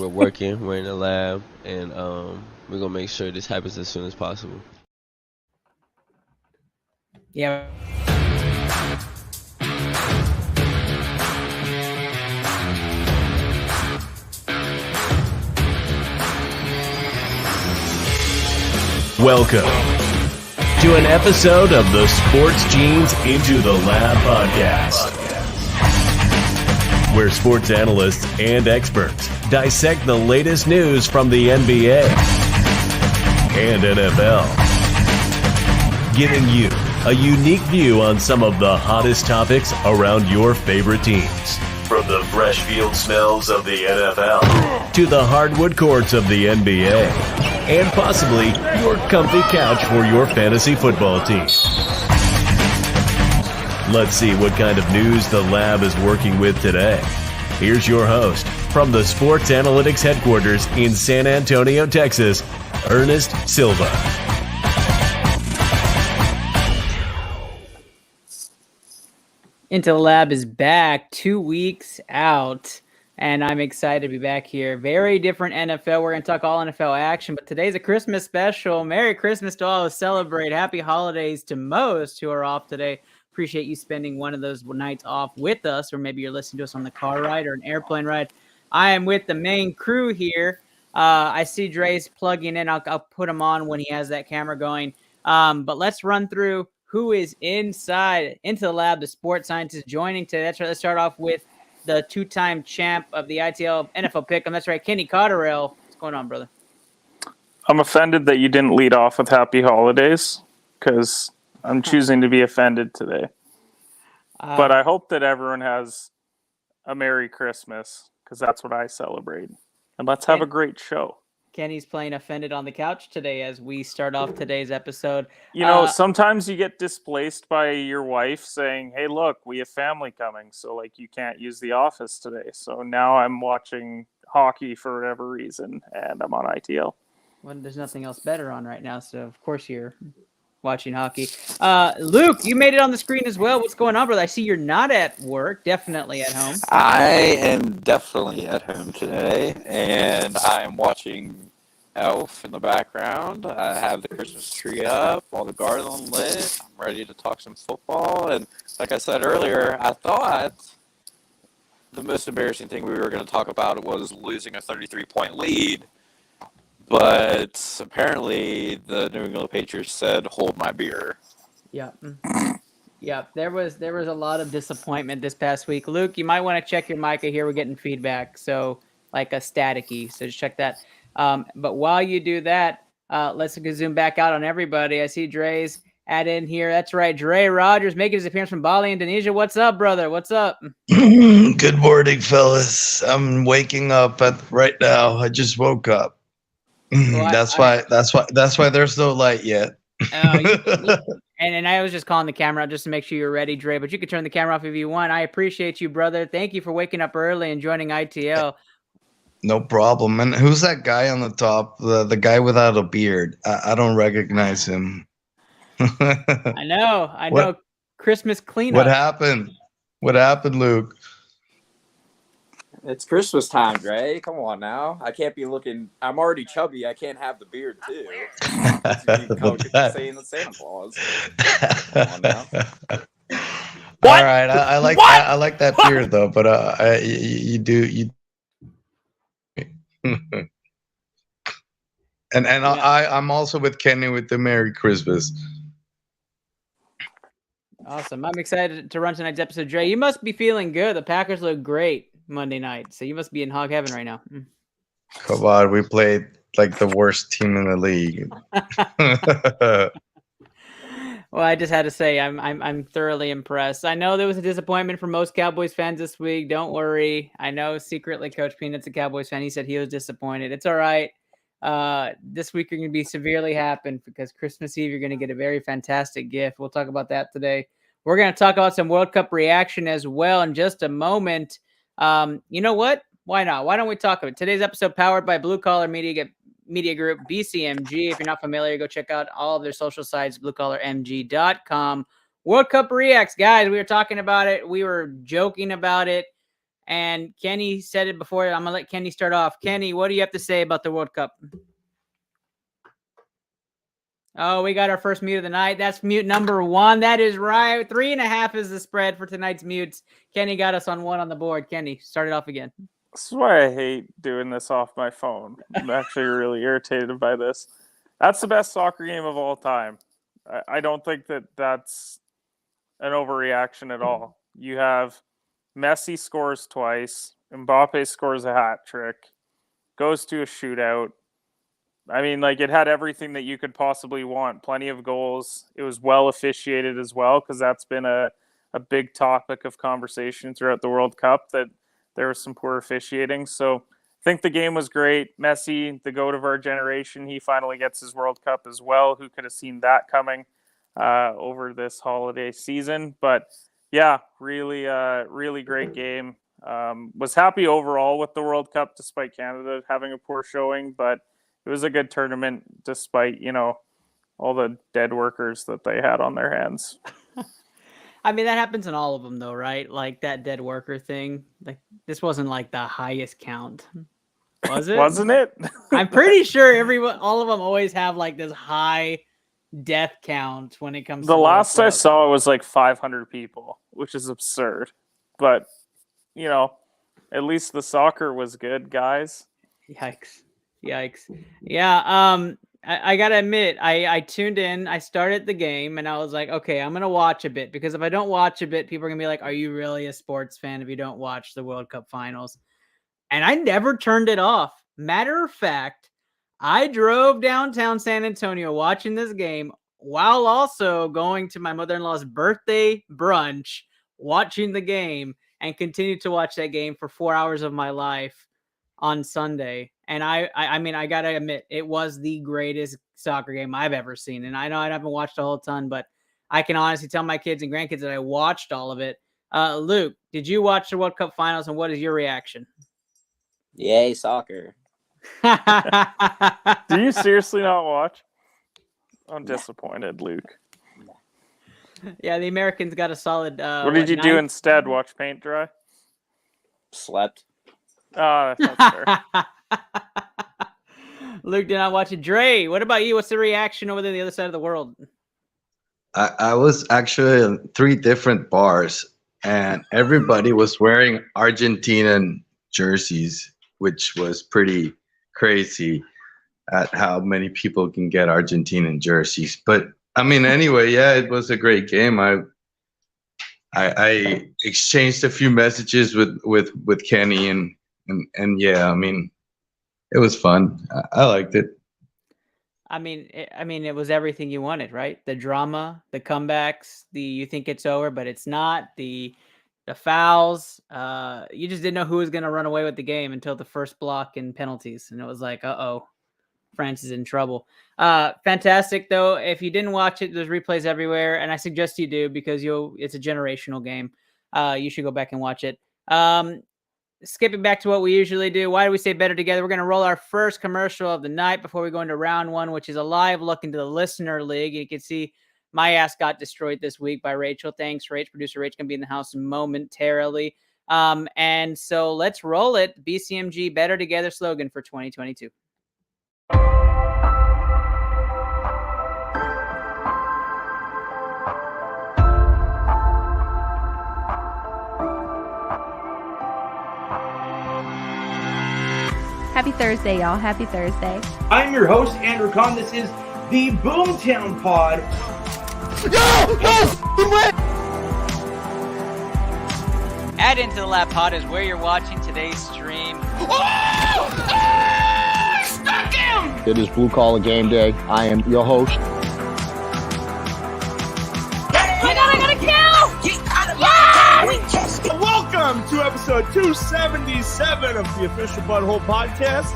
we're working. We're in the lab, and we're gonna make sure this happens as soon as possible. Yeah. Welcome to an episode of the Sports Genes Into the Lab podcast, where sports analysts and experts dissect the latest news from the NBA and NFL, giving you a unique view on some of the hottest topics around your favorite teams. From the fresh field smells of the NFL to the hardwood courts of the NBA, and possibly your comfy couch for your fantasy football team. Let's see what kind of news the lab is working with today. Here's your host from the Sports Analytics headquarters in San Antonio, Texas, Ernest Silva. Into the Lab is back 2 weeks out, and I'm excited to be back here. Very different NFL. We're going to talk all NFL action, but today's a Christmas special. Merry Christmas to all who celebrate. Happy holidays to most who are off today. Appreciate you spending one of those nights off with us, or maybe you're listening to us on the car ride or an airplane ride. I am with the main crew here. I see Dre's plugging in. I'll put him on when he has that camera going. But let's run through who is inside Into the Lab, the sports scientist joining today. That's right. Let's start off with the two-time champ of the ITL NFL Pick'em. That's right, Kenny Cotterell. What's going on, brother? I'm offended that you didn't lead off with Happy Holidays, because I'm choosing to be offended today. But I hope that everyone has a Merry Christmas, because that's what I celebrate. And let's have a great show. Kenny's playing offended on the couch today as we start off today's episode. You know, sometimes you get displaced by your wife saying, hey, look, we have family coming, so like you can't use the office today. So now I'm watching hockey for whatever reason, and I'm on ITL. Well, there's nothing else better on right now, so of course you're watching hockey. Luke, you made it on the screen as well. What's going on, brother? I see you're not at work, definitely at home. I am definitely at home today, and I am watching Elf in the background. I have the Christmas tree up, all the garland lit. I'm ready to talk some football, and like I said earlier, I thought the most embarrassing thing we were going to talk about was losing a 33-point lead. But apparently, the New England Patriots said, "Hold my beer." Yeah, yeah. There was a lot of disappointment this past week. Luke, you might want to check your mic. I hear we're getting feedback, so like a staticky. So just check that. But while you do that, let's zoom back out on everybody. I see Dre's add in here. That's right, Dre Rogers making his appearance from Bali, Indonesia. What's up, brother? What's up? Good morning, fellas. I'm waking up right now. I just woke up. Well, that's why there's no light yet. And I was just calling the camera out just to make sure you're ready, Dre, but you can turn the camera off if you want. I appreciate you, brother. Thank you for waking up early and joining ITL. No problem. And who's that guy on the top? The guy without a beard. I don't recognize him. I know. Christmas cleanup. What happened, Luke? It's Christmas time, Dre. Come on now. I can't be looking. I'm already chubby. I can't have the beard too. Saying the Santa Claus. Come on now. All right, I like that. I like that beard though. But you do. And I'm also with Kenny with the Merry Christmas. Awesome. I'm excited to run tonight's episode. Dre, you must be feeling good. The Packers look great Monday night, so you must be in hog heaven right now. Come on, we played like the worst team in the league. Well, I just had to say I'm thoroughly impressed. I know there was a disappointment for most Cowboys fans this week. Don't worry. I know secretly Coach Peanut's a Cowboys fan. He said he was disappointed. It's all right. This week you're going to be severely happy because Christmas Eve you're going to get a very fantastic gift. We'll talk about that today. We're going to talk about some World Cup reaction as well in just a moment. You know what? Why not? Why don't we talk about it? Today's episode powered by Blue Collar Media Group, BCMG. If you're not familiar, go check out all of their social sites, bluecollarmg.com. World Cup reacts, guys. We were talking about it. We were joking about it. And Kenny said it before. I'm going to let Kenny start off. Kenny, what do you have to say about the World Cup? Oh, we got our first mute of the night. That's mute number 1. That is right. 3.5 is the spread for tonight's mutes. Kenny got us on 1 on the board. Kenny, start it off again. This is why I hate doing this off my phone. I'm actually really irritated by this. That's the best soccer game of all time. I don't think that that's an overreaction at all. You have Messi scores twice, Mbappe scores a hat trick, goes to a shootout. I mean, like, it had everything that you could possibly want. Plenty of goals. It was well officiated as well, because that's been a big topic of conversation throughout the World Cup, that there was some poor officiating. So I think the game was great. Messi, the GOAT of our generation, he finally gets his World Cup as well. Who could have seen that coming over this holiday season? But yeah, really, really great game. Was happy overall with the World Cup, despite Canada having a poor showing, but it was a good tournament despite, all the dead workers that they had on their hands. I mean, that happens in all of them, though, right? Like that dead worker thing. Like, this wasn't like the highest count, was it? Wasn't it? I'm pretty sure all of them always have like this high death count when it comes. The to last I saw it was like 500 people, which is absurd. But at least the soccer was good, guys. Yikes! Yeah. I gotta admit, I tuned in, I started the game, and I was like, okay, I'm gonna watch a bit, because if I don't watch a bit, people are gonna be like, are you really a sports fan if you don't watch the World Cup finals? And I never turned it off. Matter of fact, I drove downtown San Antonio watching this game while also going to my mother-in-law's birthday brunch, watching the game, and continued to watch that game for 4 hours of my life on Sunday. And I mean, I gotta admit, it was the greatest soccer game I've ever seen. And I know I haven't watched a whole ton, but I can honestly tell my kids and grandkids that I watched all of it. Luke, did you watch the World Cup finals, and what is your reaction? Yay, soccer. Do you seriously not watch? I'm disappointed, Luke. Yeah, the Americans got a solid. What did you do instead? Watch paint dry? Slept. That's fair. Luke did not watch it. Dre, what about you? What's the reaction over there on the other side of the world? I was actually in 3 different bars, and everybody was wearing Argentinian jerseys, which was pretty crazy at how many people can get Argentinian jerseys. But I mean, anyway, yeah, it was a great game. I exchanged a few messages with Kenny, and yeah, I mean, it was fun. I liked it. I mean, it was everything you wanted, right? The drama, the comebacks, you think it's over, but it's not. The fouls. You just didn't know who was going to run away with the game until the first block and penalties, and it was like, uh-oh, France is in trouble. Fantastic, though. If you didn't watch it, there's replays everywhere, and I suggest you do, because it's a generational game. You should go back and watch it. Skipping back to what we usually do, why do we say better together? We're going to roll our first commercial of the night before we go into round 1, which is a live look into the listener league. You can see my ass got destroyed this week by Rachel. Thanks, Rach. Producer Rach can be in the house momentarily. And so let's roll it. BCMG Better Together slogan for 2022. Happy Thursday, y'all. Happy Thursday. I'm your host, Andrew Kahn. This is the Boomtown Pod. Add into the lap pod is where you're watching today's stream. Stuck him! It is Blue Collar Game Day. I am your host. I got a kill! Welcome to episode 277 of the Official Butthole Podcast.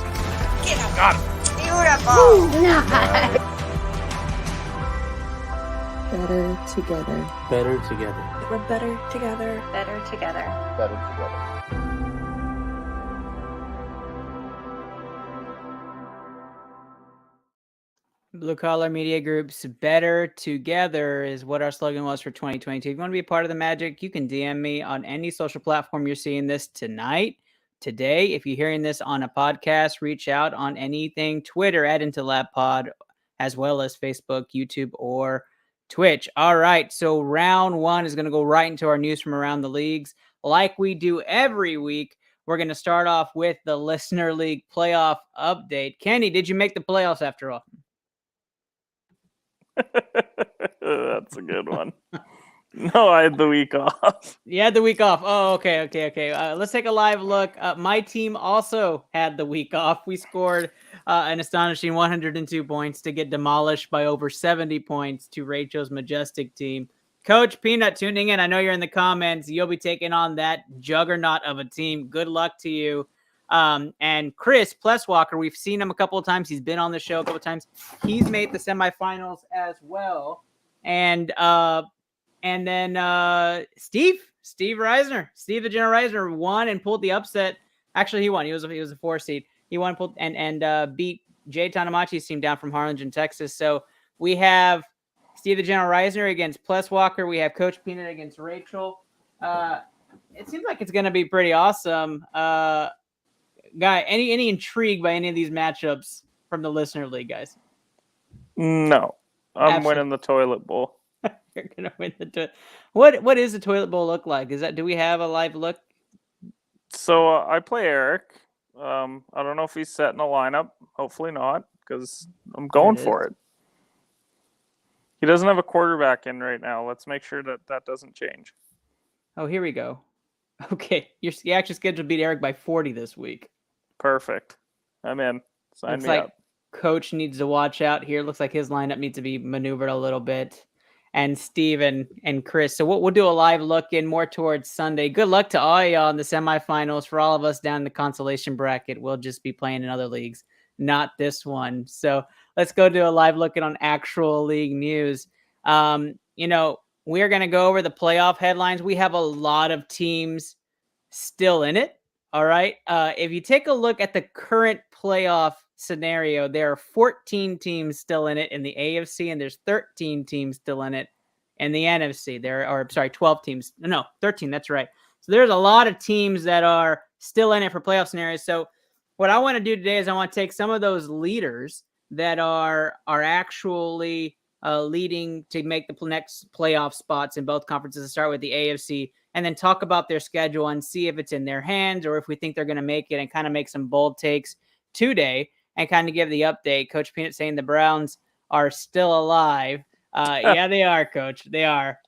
Got it. Beautiful. Better together. Better together. We're better together. Better together. Better together. Blue Collar Media Group's Better Together is what our slogan was for 2022. If you want to be a part of the magic, you can DM me on any social platform you're seeing this tonight, today. If you're hearing this on a podcast, reach out on anything, Twitter at IntoLabPod, as well as Facebook, YouTube, or Twitch. All right, so round one is going to go right into our news from around the leagues. Like we do every week, we're going to start off with the Listener League playoff update. Kenny, did you make the playoffs after all? That's a good one. No, I had the week off. You had the week off. Oh, okay. Let's take a live look. My team also had the week off. We scored an astonishing 102 points to get demolished by over 70 points to Rachel's majestic team. Coach Peanut tuning in. I know you're in the comments. You'll be taking on that juggernaut of a team. Good luck to you. And Chris Plesswalker, we've seen him a couple of times. He's been on the show a couple of times. He's made the semifinals as well. And then Steve Reisner, Steve the General Reisner won and pulled the upset. Actually, he won. He was a 4 seed. He won and beat Jay Tanamachi's team down from Harlingen, Texas. So we have Steve the General Reisner against Plesswalker. We have Coach Peanut against Rachel. It seems like it's going to be pretty awesome. Guy, any intrigue by any of these matchups from the Listener League, guys? No, I'm winning the toilet bowl. You're gonna win the What is the toilet bowl look like? Do we have a live look? So I play Eric. I don't know if he's set in a lineup. Hopefully not, because I'm going for it. He doesn't have a quarterback in right now. Let's make sure that doesn't change. Oh, here we go. Okay, you actually scheduled to beat Eric by 40 this week. Perfect. I'm in. Sign me up. Coach needs to watch out here. Looks like his lineup needs to be maneuvered a little bit. And Steve and Chris. So we'll do a live look in more towards Sunday. Good luck to all y'all in the semifinals. For all of us down in the consolation bracket, we'll just be playing in other leagues, not this one. So let's go do a live look in on actual league news. We're going to go over the playoff headlines. We have a lot of teams still in it. All right. If you take a look at the current playoff scenario, there are 14 teams still in it in the AFC, and there's 13 teams still in it in the NFC. 12 teams. No, 13. That's right. So there's a lot of teams that are still in it for playoff scenarios. So what I want to do today is I want to take some of those leaders that are actually leading to make the next playoff spots in both conferences, to start with the AFC, and then talk about their schedule and see if it's in their hands or if we think they're going to make it, and kind of make some bold takes today and kind of give the update. Coach Peanut saying the Browns are still alive. Yeah, they are, Coach. They are.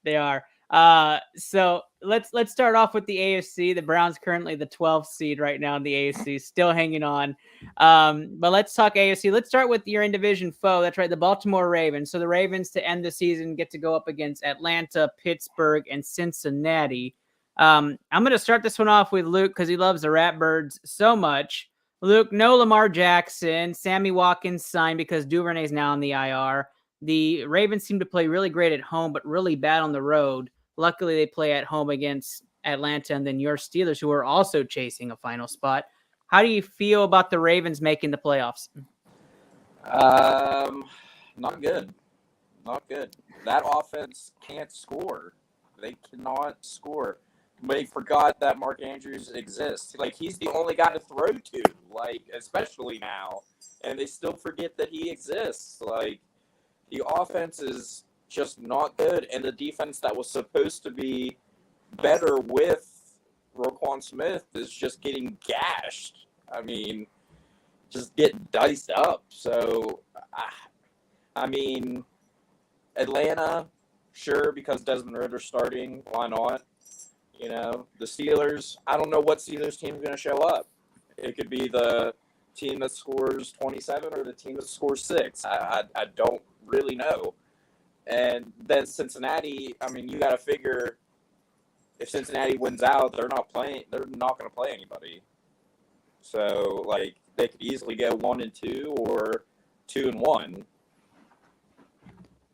So let's start off with the AFC. The Browns currently the 12th seed right now in the AFC, still hanging on. But let's talk AFC. Let's start with your in-division foe. That's right, the Baltimore Ravens. So the Ravens, to end the season, get to go up against Atlanta, Pittsburgh, and Cincinnati. I'm going to start this one off with Luke because he loves the Ratbirds so much. Luke, no Lamar Jackson. Sammy Watkins signed because Duvernay's now on the IR. The Ravens seem to play really great at home, but really bad on the road. Luckily, they play at home against Atlanta and then your Steelers, who are also chasing a final spot. How do you feel about the Ravens making the playoffs? Not good. Not good. That offense can't score. They cannot score. They forgot that Mark Andrews exists. Like, he's the only guy to throw to, like, especially now. And they still forget that he exists. Like, the offense is just not good. And the defense that was supposed to be better with Roquan Smith is just getting gashed. I mean, just getting diced up. So, I mean, Atlanta, sure, because Desmond Ritter's starting. Why not? You know, the Steelers, I don't know what Steelers team is going to show up. It could be the team that scores 27 or the team that scores 6. I don't really know. And then Cincinnati, I mean, you got to figure if Cincinnati wins out, they're not going to play anybody. So, like, they could easily go 1-2 or 2-1.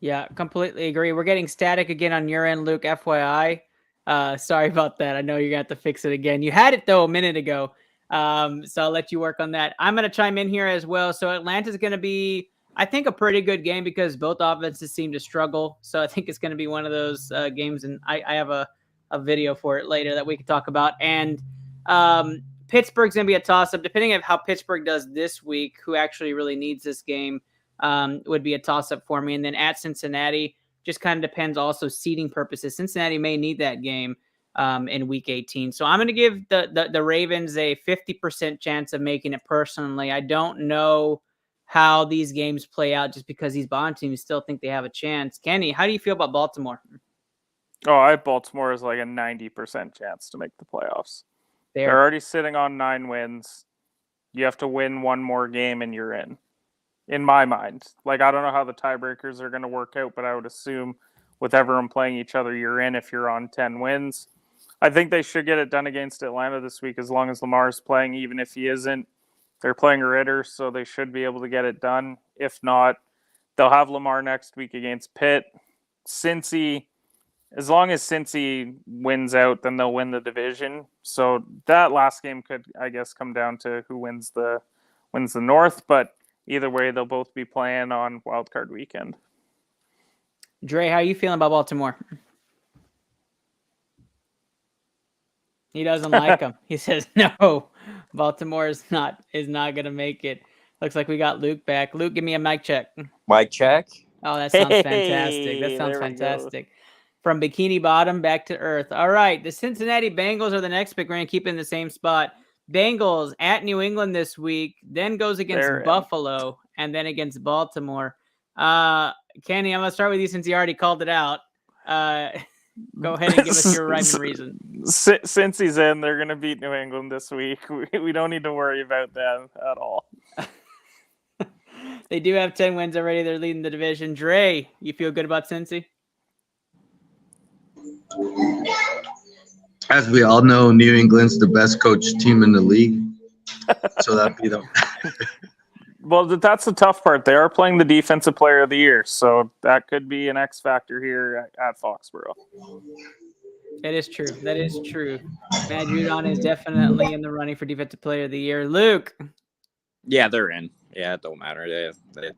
Yeah, completely agree. We're getting static again on your end, Luke, FYI. Sorry about that. I know you're going to have to fix it again. You had it, though, a minute ago. So I'll let you work on that. I'm going to chime in here as well. So Atlanta's going to be I think a pretty good game because both offenses seem to struggle. So I think it's going to be one of those games, and I have a video for it later that we can talk about. And Pittsburgh's going to be a toss-up. Depending on how Pittsburgh does this week, who actually really needs this game would be a toss-up for me. And then at Cincinnati, just kind of depends also seeding purposes. Cincinnati may need that game in Week 18. So I'm going to give the Ravens a 50% chance of making it personally. I don't know how these games play out just because these bottom teams still think they have a chance. Kenny, how do you feel about Baltimore? Oh, I have Baltimore as like a 90% chance to make the playoffs. They're already sitting on 9 wins. You have to win one more game and you're in my mind. Like, I don't know how the tiebreakers are going to work out, but I would assume with everyone playing each other, you're in if you're on 10 wins. I think they should get it done against Atlanta this week as long as Lamar's playing, even if he isn't. They're playing Ritter, so they should be able to get it done. If not, they'll have Lamar next week against Pitt. Cincy, as long as Cincy wins out, then they'll win the division. So that last game could, I guess, come down to who wins the North. But either way, they'll both be playing on Wild Card Weekend. Dre, how are you feeling about Baltimore? He doesn't like them. He says no. Baltimore is not going to make it. Looks like we got Luke back. Luke, give me a mic check. Mic check. Oh, that sounds fantastic. That sounds fantastic. From Bikini Bottom back to Earth. All right, the Cincinnati Bengals are the next pick. We're going to keep in the same spot. Bengals at New England this week, then goes against Buffalo, and then against Baltimore. Kenny, I'm going to start with you since you already called it out. Go ahead and give us your rhyme and reason. Since he's in, they're going to beat New England this week. We don't need to worry about them at all. They do have 10 wins already. They're leading the division. Dre, you feel good about Cincy? As we all know, New England's the best coached team in the league. So that'd be the... Well, that's the tough part. They are playing the Defensive Player of the Year, so that could be an X factor here at Foxborough. That is true. That is true. Matt Judon is definitely in the running for Defensive Player of the Year. Luke. Yeah, they're in. Yeah, it don't matter. They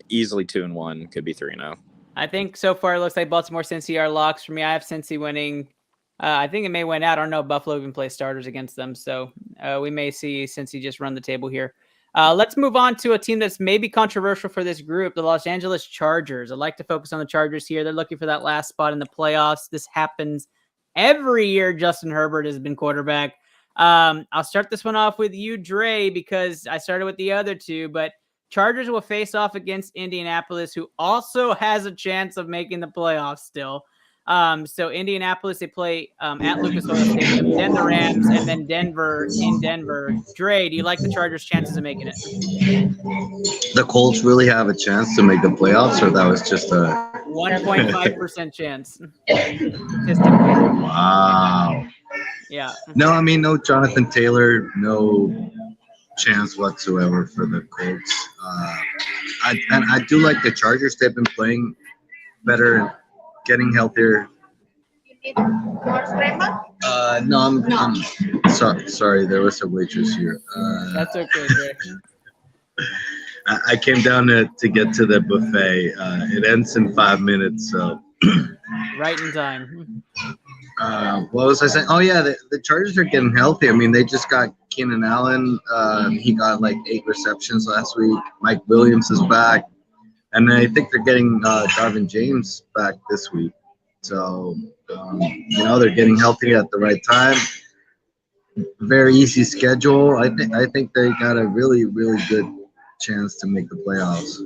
easily 2-1, could be 3-0. I think so far it looks like Baltimore, Cincy are locks for me. I have Cincy winning. I think it may win out. I don't know if Buffalo even plays starters against them, so we may see Cincy just run the table here. Let's move on to a team that's maybe controversial for this group, the Los Angeles Chargers. I'd like to focus on the Chargers here. They're looking for that last spot in the playoffs. This happens every year Justin Herbert has been quarterback. I'll start this one off with you, Dre, because I started with the other two, but Chargers will face off against Indianapolis, who also has a chance of making the playoffs still. So Indianapolis, they play at Lucas Oil Stadium, then the Rams, and then Denver in Denver. Dre, do you like the Chargers' chances of making it? The Colts really have a chance to make the playoffs, or that was just a 1.5% chance. Wow. Yeah. No, I mean, no Jonathan Taylor, no chance whatsoever for the Colts. I do like the Chargers. They've been playing better, getting healthier. No, I'm sorry. There was a waitress here. That's okay, Dre. I came down to get to the buffet. It ends in 5 minutes, so. Right in time. What was I saying? Oh, yeah, the Chargers are getting healthy. I mean, they just got Keenan Allen. He got like 8 receptions last week. Mike Williams is back. And I think they're getting Darvin James back this week. So, they're getting healthy at the right time. Very easy schedule. I think they got a really, really good chance to make the playoffs.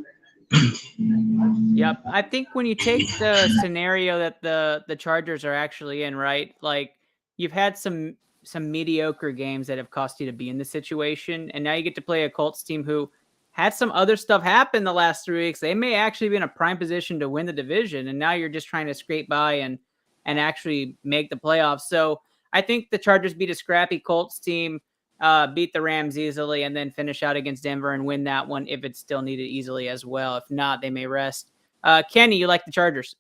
Yep. I think when you take the scenario that the Chargers are actually in, right? Like, you've had some mediocre games that have cost you to be in this situation, and now you get to play a Colts team who had some other stuff happen the last 3 weeks. They may actually be in a prime position to win the division, and now you're just trying to scrape by and actually make the playoffs. So I think the Chargers beat a scrappy Colts team, beat the Rams easily, and then finish out against Denver and win that one if it's still needed easily as well. If not, they may rest. Kenny, you like the Chargers?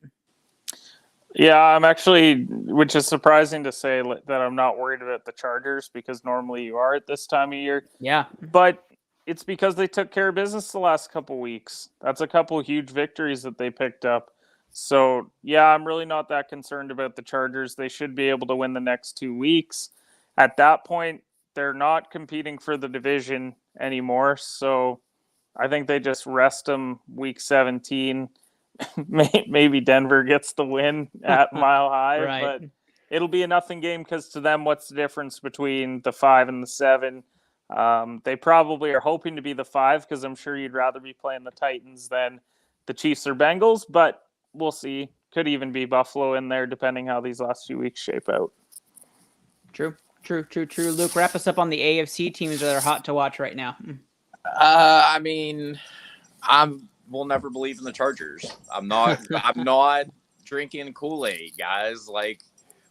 Yeah, I'm actually, which is surprising to say that I'm not worried about the Chargers because normally you are at this time of year. Yeah. But it's because they took care of business the last couple weeks. That's a couple huge victories that they picked up. So, yeah, I'm really not that concerned about the Chargers. They should be able to win the next 2 weeks. At that point, they're not competing for the division anymore. So, I think they just rest them week 17. Maybe Denver gets the win at Mile High, Right. but it'll be a nothing game because to them, what's the difference between the 5 and the 7? They probably are hoping to be the 5 because I'm sure you'd rather be playing the Titans than the Chiefs or Bengals, but we'll see. Could even be Buffalo in there depending how these last few weeks shape out. True. Luke, wrap us up on the AFC teams that are hot to watch right now. I mean, we'll never believe in the Chargers. I'm not drinking Kool-Aid, guys. Like,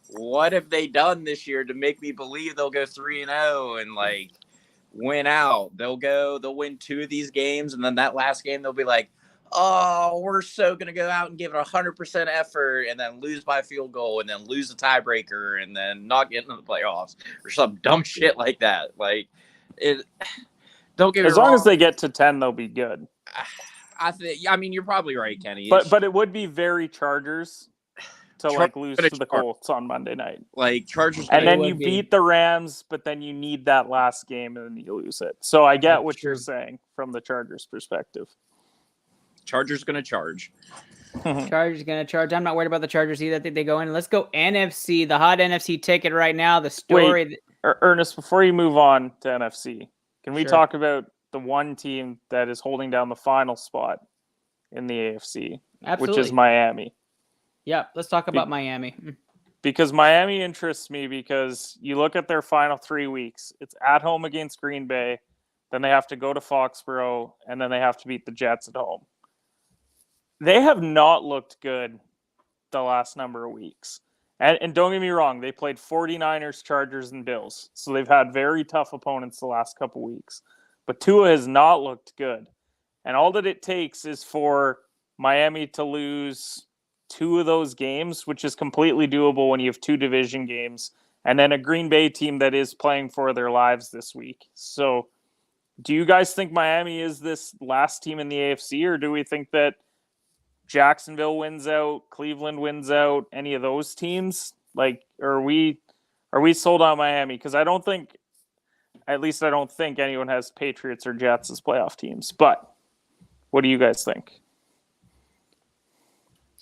what have they done this year to make me believe they'll go 3-0 and like win out? They'll win 2 of these games, and then that last game they'll be like, oh, we're so gonna go out and give it 100% effort, and then lose by a field goal, and then lose the tiebreaker, and then not get into the playoffs or some dumb shit like that. Like it. Don't get me wrong. As long as they get to 10, they'll be good. I mean, you're probably right, Kenny. But it would be very Chargers to lose to the Colts on Monday night. Like Chargers, and then you beat the Rams, but then you need that last game and then you lose it. So I get what you're saying from the Chargers' perspective. Chargers going to charge. Chargers going to charge. I'm not worried about the Chargers either. I think they go in. Let's go NFC, the hot NFC ticket right now. The story. Wait, Ernest, before you move on to NFC, can we talk about the one team that is holding down the final spot in the AFC, Absolutely. which is Miami? Yeah, let's talk about Miami. Because Miami interests me because you look at their final 3 weeks. It's at home against Green Bay, then they have to go to Foxborough, and then they have to beat the Jets at home. They have not looked good the last number of weeks. And don't get me wrong, they played 49ers, Chargers, and Bills. So they've had very tough opponents the last couple weeks. But Tua has not looked good. And all that it takes is for Miami to lose 2 of those games, which is completely doable when you have 2 division games, and then a Green Bay team that is playing for their lives this week. So do you guys think Miami is this last team in the AFC, or do we think that Jacksonville wins out, Cleveland wins out, any of those teams? Like, are we sold on Miami? Because I don't think anyone has Patriots or Jets as playoff teams. But what do you guys think?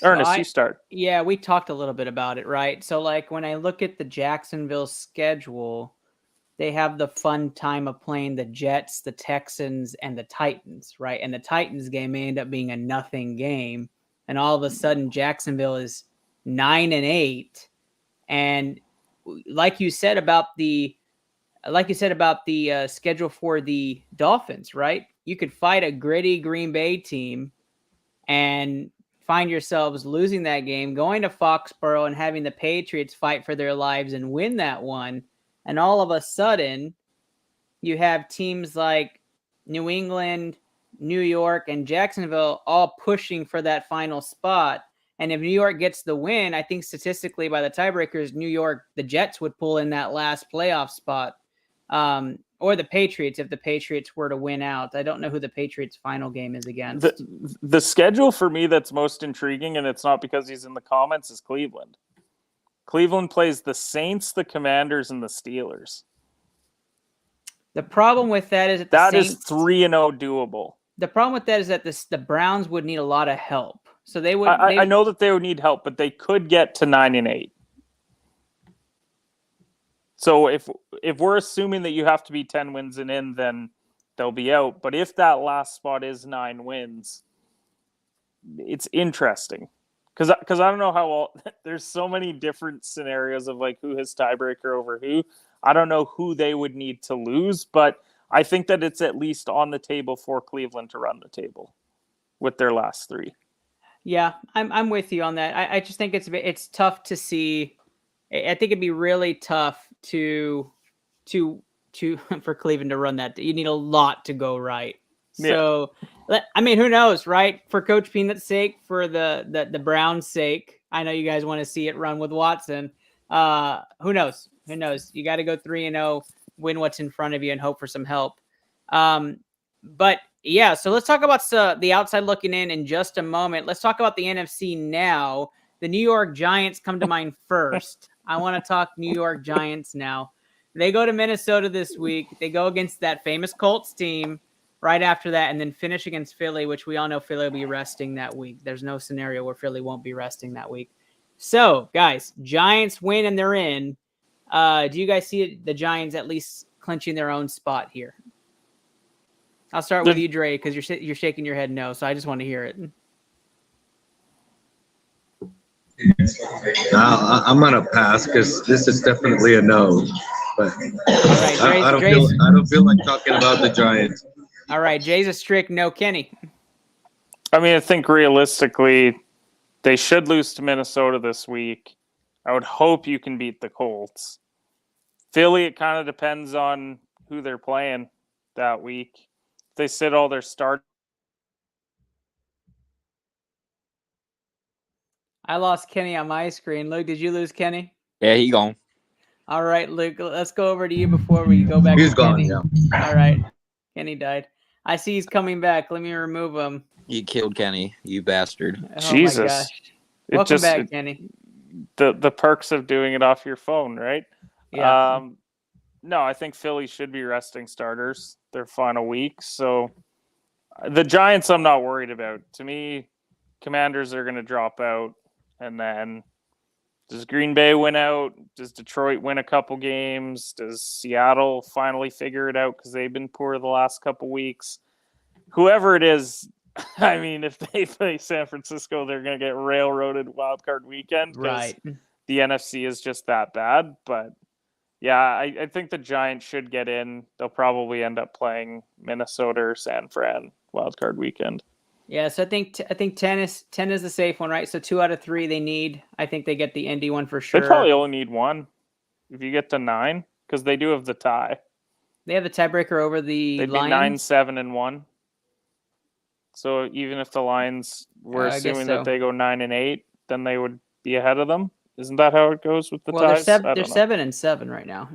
Ernest, you start. Yeah, we talked a little bit about it, right? So, like, when I look at the Jacksonville schedule, they have the fun time of playing the Jets, the Texans, and the Titans, right? And the Titans game may end up being a nothing game. And all of a sudden, Jacksonville is 9-8. And like you said about the schedule for the Dolphins, right? You could fight a gritty Green Bay team and find yourselves losing that game, going to Foxborough and having the Patriots fight for their lives and win that one. And all of a sudden, you have teams like New England, New York, and Jacksonville all pushing for that final spot. And if New York gets the win, I think statistically by the tiebreakers, New York, the Jets would pull in that last playoff spot. Or the Patriots, if the Patriots were to win out. I don't know who the Patriots' final game is against. The schedule for me that's most intriguing, and it's not because he's in the comments, is Cleveland. Cleveland plays the Saints, the Commanders, and the Steelers. The problem with that is that is 3-0 doable. The problem with that is that the Browns would need a lot of help. So they would. I know that they would need help, but they could get to 9-8. So if we're assuming that you have to be 10 wins and in, then they'll be out. But if that last spot is 9 wins, it's interesting. Because I don't know how there's so many different scenarios of like who has tiebreaker over who. I don't know who they would need to lose, but I think that it's at least on the table for Cleveland to run the table with their last 3. Yeah, I'm with you on that. I just think it's tough to see. I think it'd be really tough to for Cleveland to run that. You need a lot to go right. So, I mean, who knows, right? For Coach Peanut's sake, for the Browns' sake, I know you guys want to see it run with Watson. Who knows? Who knows? You got to go 3-0, win what's in front of you, and hope for some help. But yeah, so let's talk about the outside looking in just a moment. Let's talk about the NFC now. The New York Giants come to mind first. I want to talk New York Giants now. They go to Minnesota this week. They go against that famous Colts team right after that, and then finish against Philly, which we all know Philly will be resting that week. There's no scenario where Philly won't be resting that week. So, guys, Giants win and they're in. Do you guys see the Giants at least clinching their own spot here? I'll start with you, Dre, because you're shaking your head no, so I just want to hear it. I'm gonna pass because this is definitely a no. But right, I don't feel like talking about the Giants. All right, Jay's a strict no. Kenny. I mean, I think realistically, they should lose to Minnesota this week. I would hope you can beat the Colts. Philly, it kind of depends on who they're playing that week. If they sit all their start. I lost Kenny on my screen. Luke, did you lose Kenny? Yeah, he gone. All right, Luke, let's go over to you before we go back He's to gone, Kenny. yeah. All right. Kenny died. I see he's coming back. Let me remove him. You killed Kenny, you bastard. Oh Jesus. my gosh. Welcome back, Kenny. The perks of doing it off your phone, right? Yeah. No, I think Philly should be resting starters their final week. So the Giants I'm not worried about. To me, Commanders are going to drop out. And then does Green Bay win out? Does Detroit win a couple games? Does Seattle finally figure it out because they've been poor the last couple weeks? Whoever it is, I mean, if they play San Francisco, they're going to get railroaded wild card weekend because Right. the NFC is just that bad. But yeah, I think the Giants should get in. They'll probably end up playing Minnesota or San Fran wild card weekend. Yeah, so I think 10 is the safe one, right? So 2 out of 3 they need. I think they get the Indy one for sure. They probably only need one if you get to 9 because they do have the tie. They have the tiebreaker over the They'd Lions. be 9-7-1. So even if the Lions were assuming that they go 9-8, then they would be ahead of them. Isn't that how it goes with the ties? They're 7-7 right now.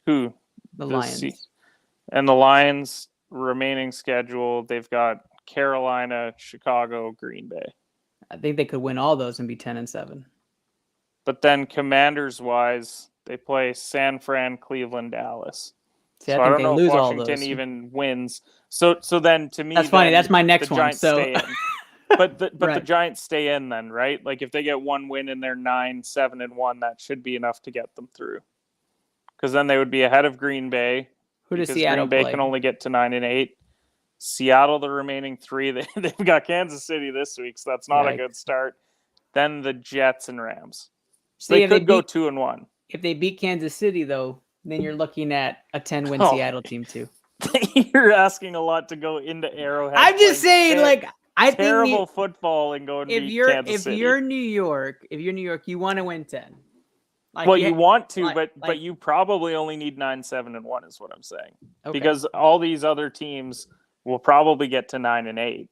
Who? The Lions. And the Lions remaining schedule, they've got Carolina, Chicago, Green Bay. I think they could win all those and be 10-7. But then Commanders wise, they play San Fran, Cleveland, Dallas. See, so I don't know if Washington even wins. So then to me, that's funny. That's my next the one. Giants stay in. But right. The Giants stay in then, right? Like if they get one win and they're 9-7-1, that should be enough to get them through. Because then they would be ahead of Green Bay. Who does Seattle Green Bay play? can only get to 9-8. Seattle, the remaining 3, they've got Kansas City this week, so that's not a good start. Then the Jets and Rams. So they could go 2-1. If they beat Kansas City, though, then you're looking at a 10-win Seattle team too. You're asking a lot to into Arrowhead. I'm just saying, I think terrible football and going to Kansas City. If you're New York, you want to win 10. You want to, but you probably only need 9-7-1 is what I'm saying. Okay. Because all these other teams will probably get to 9-8.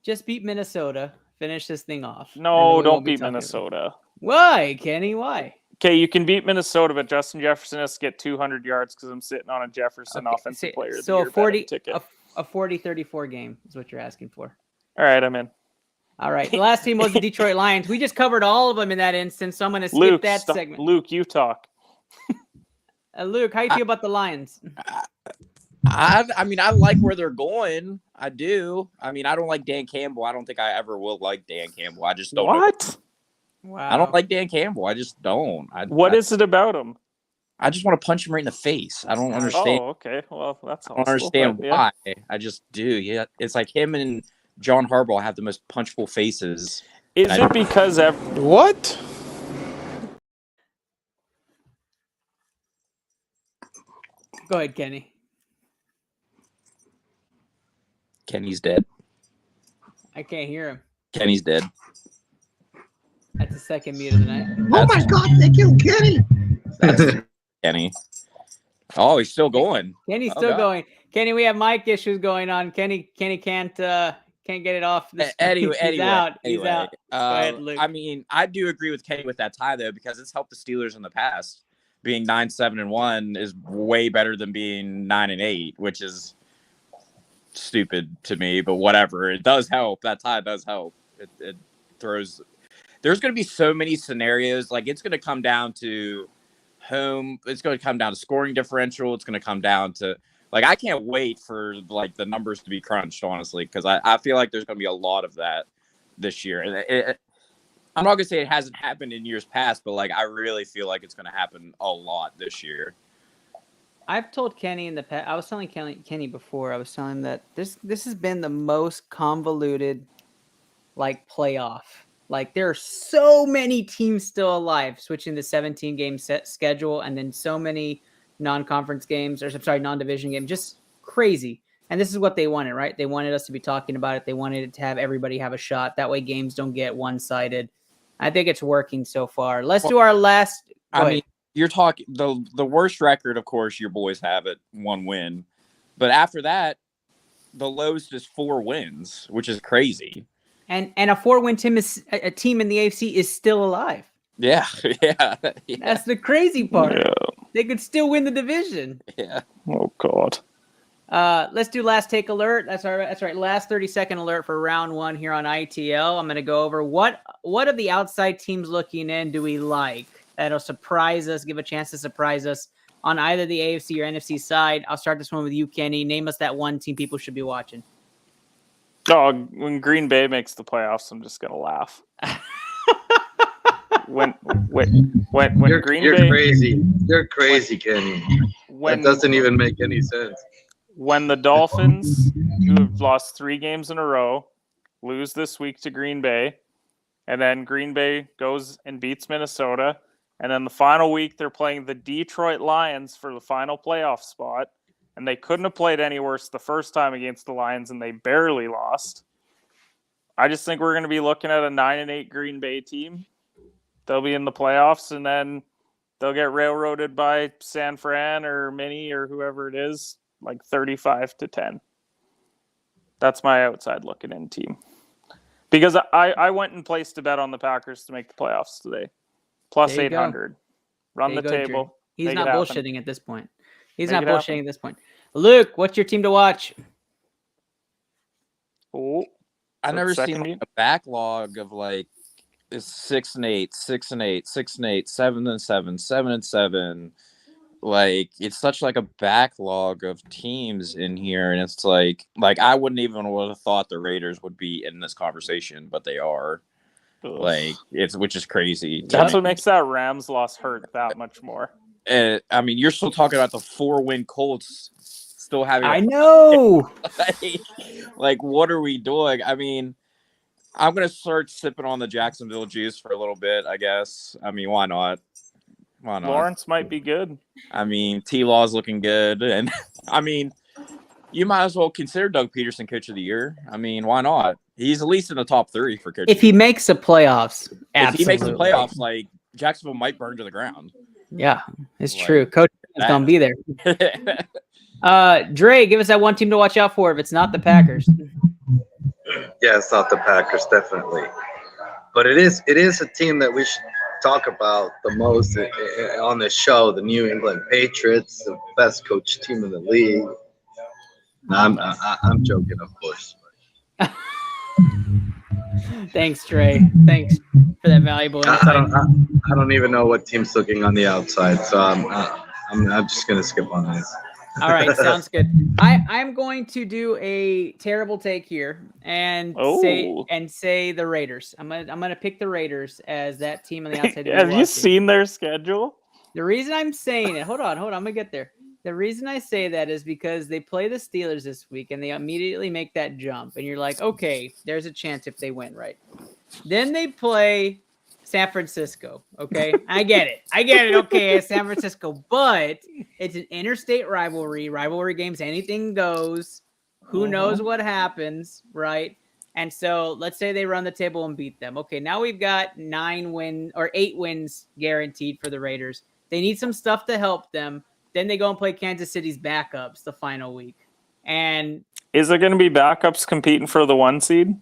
Just beat Minnesota. Finish this thing off. No, don't beat Minnesota. Why, Kenny? Why? Okay, you can beat Minnesota, but Justin Jefferson has to get 200 yards because I'm sitting on a Jefferson offensive player. So a 40-34 game is what you're asking for. All right, I'm in. All right. The last team was the Detroit Lions. We just covered all of them in that instance, so I'm going to skip that segment. Luke, you talk. Luke, how you feel about the Lions? I mean, I like where they're going. I do. I mean, I don't like Dan Campbell. I don't think I ever will like Dan Campbell. I just don't. What? Wow. I don't like Dan Campbell. I just don't. What is it about him? I just want to punch him right in the face. I don't understand. Oh, okay. Well, that's. I don't understand why. I just do. Yeah, it's like him and John Harbaugh have the most punchable faces. Is it because what? Go ahead, Kenny. Kenny's dead. I can't hear him. Kenny's dead. That's the second mute of the night. Oh my God! They killed Kenny. Kenny. Oh, he's still going. Kenny's still going. Kenny, we have mic issues going on. Kenny can't get it off. Anyway, He's out. Go ahead, Luke. I mean, I do agree with Kenny with that tie though, because it's helped the Steelers in the past. Being 9-7-1 is way better than being 9-8, which is stupid to me, but whatever. It does help. That tie does help. It throws. There's going to be so many scenarios. Like, it's going to come down to home. It's going to come down to scoring differential. It's going to come down to, like, I can't wait for, like, the numbers to be crunched, honestly, because I feel like there's going to be a lot of that this year. And I'm not going to say it hasn't happened in years past, but, like, I really feel like it's going to happen a lot this year. I've told Kenny in the past. I was telling Kenny before. I was telling him that this has been the most convoluted, like, playoff. Like, there are so many teams still alive, switching the 17-game set schedule, and then so many non-conference games, or sorry, non-division games, just crazy. And this is what they wanted, right? They wanted us to be talking about it. They wanted it to have everybody have a shot. That way, games don't get one-sided. I think it's working so far. Let's do our last. I mean, you're talking the worst record, of course, your boys have it, 1 win. But after that, the lowest is 4 wins, which is crazy. And a 4-win team is a team in the AFC is still alive. Yeah. That's the crazy part. Yeah. They could still win the division. Yeah. Oh God. Let's do last take alert. That's right. Last 30-second alert for round 1 here on ITL. I'm going to go over what of the outside teams looking in do we like that'll surprise us, give a chance to surprise us on either the AFC or NFC side. I'll start this one with you, Kenny. Name us that one team people should be watching. Oh, when Green Bay makes the playoffs, I'm just gonna laugh. when You're crazy. You're crazy, Kenny. When that doesn't even make any sense. When the Dolphins, who have lost 3 games in a row, lose this week to Green Bay, and then Green Bay goes and beats Minnesota, and then the final week they're playing the Detroit Lions for the final playoff spot. And they couldn't have played any worse the first time against the Lions, and they barely lost. I just think we're going to be looking at a 9-8 Green Bay team. They'll be in the playoffs, and then they'll get railroaded by San Fran or Mini or whoever it is, like 35-10. That's my outside looking in team. Because I went and placed a bet on the Packers to make the playoffs today. Plus 800. Run the table. He's not bullshitting at this point. He's not bullshitting at this point. Luke, what's your team to watch? Oh, I've never seen like a backlog of like 6-8, 6-8, 6-8, 7-7, 7-7. Like, it's such like a backlog of teams in here, and it's like I wouldn't even would have thought the Raiders would be in this conversation, but they are. Ugh. Like, which is crazy. That's what makes that Rams loss hurt that much more. I mean, you're still talking about the 4-win Colts still having. I know. Like, what are we doing? I mean, I'm gonna start sipping on the Jacksonville juice for a little bit, I guess. I mean, why not? Why not? Lawrence might be good. I mean, T-Law's looking good, and I mean, you might as well consider Doug Peterson Coach of the Year. I mean, why not? He's at least in the top 3 for Coach. If he makes the playoffs, absolutely. If he makes the playoffs, like, Jacksonville might burn to the ground. Yeah, it's true. Coach is going to be there. Dre, give us that one team to watch out for if it's not the Packers. Yeah, it's not the Packers, definitely. But it is a team that we should talk about the most on the show, the New England Patriots, the best coach team in the league. No, I'm joking, of course. Thanks, Trey. Thanks for that valuable insight. I don't even know what team's looking on the outside, so I'm just gonna skip on this. All right, sounds good. I'm going to do a terrible take here and say the Raiders. I'm gonna pick the Raiders as that team on the outside. Have you seen their schedule? The reason I'm saying it, hold on, I'm gonna get there. The reason I say that is because they play the Steelers this week and they immediately make that jump. And you're like, okay, there's a chance if they win, right? Then they play San Francisco. Okay. I get it. Okay. It's San Francisco, but it's an interstate rivalry games. Anything goes. Who knows what happens, right? And so let's say they run the table and beat them. Okay. Now we've got 8 wins guaranteed for the Raiders. They need some stuff to help them. Then they go and play Kansas City's backups the final week. And is there going to be backups competing for the 1 seed?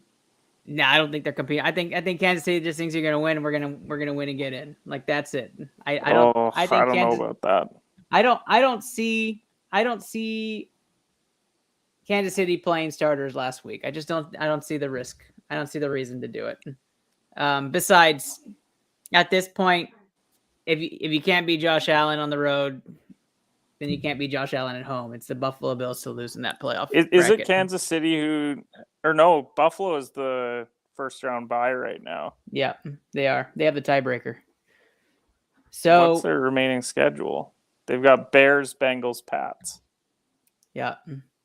No, I don't think they're competing. I think Kansas City just thinks you're going to win, and we're gonna win and get in. Like, that's it. I don't know about that. I don't see Kansas City playing starters last week. I don't see the risk. I don't see the reason to do it. Besides, at this point, if you can't beat Josh Allen on the road, then you can't beat Josh Allen at home. It's the Buffalo Bills to lose in that playoff. Is it Kansas City no, Buffalo is the first round bye right now. Yeah, they are. They have the tiebreaker. So what's their remaining schedule? They've got Bears, Bengals, Pats. Yeah,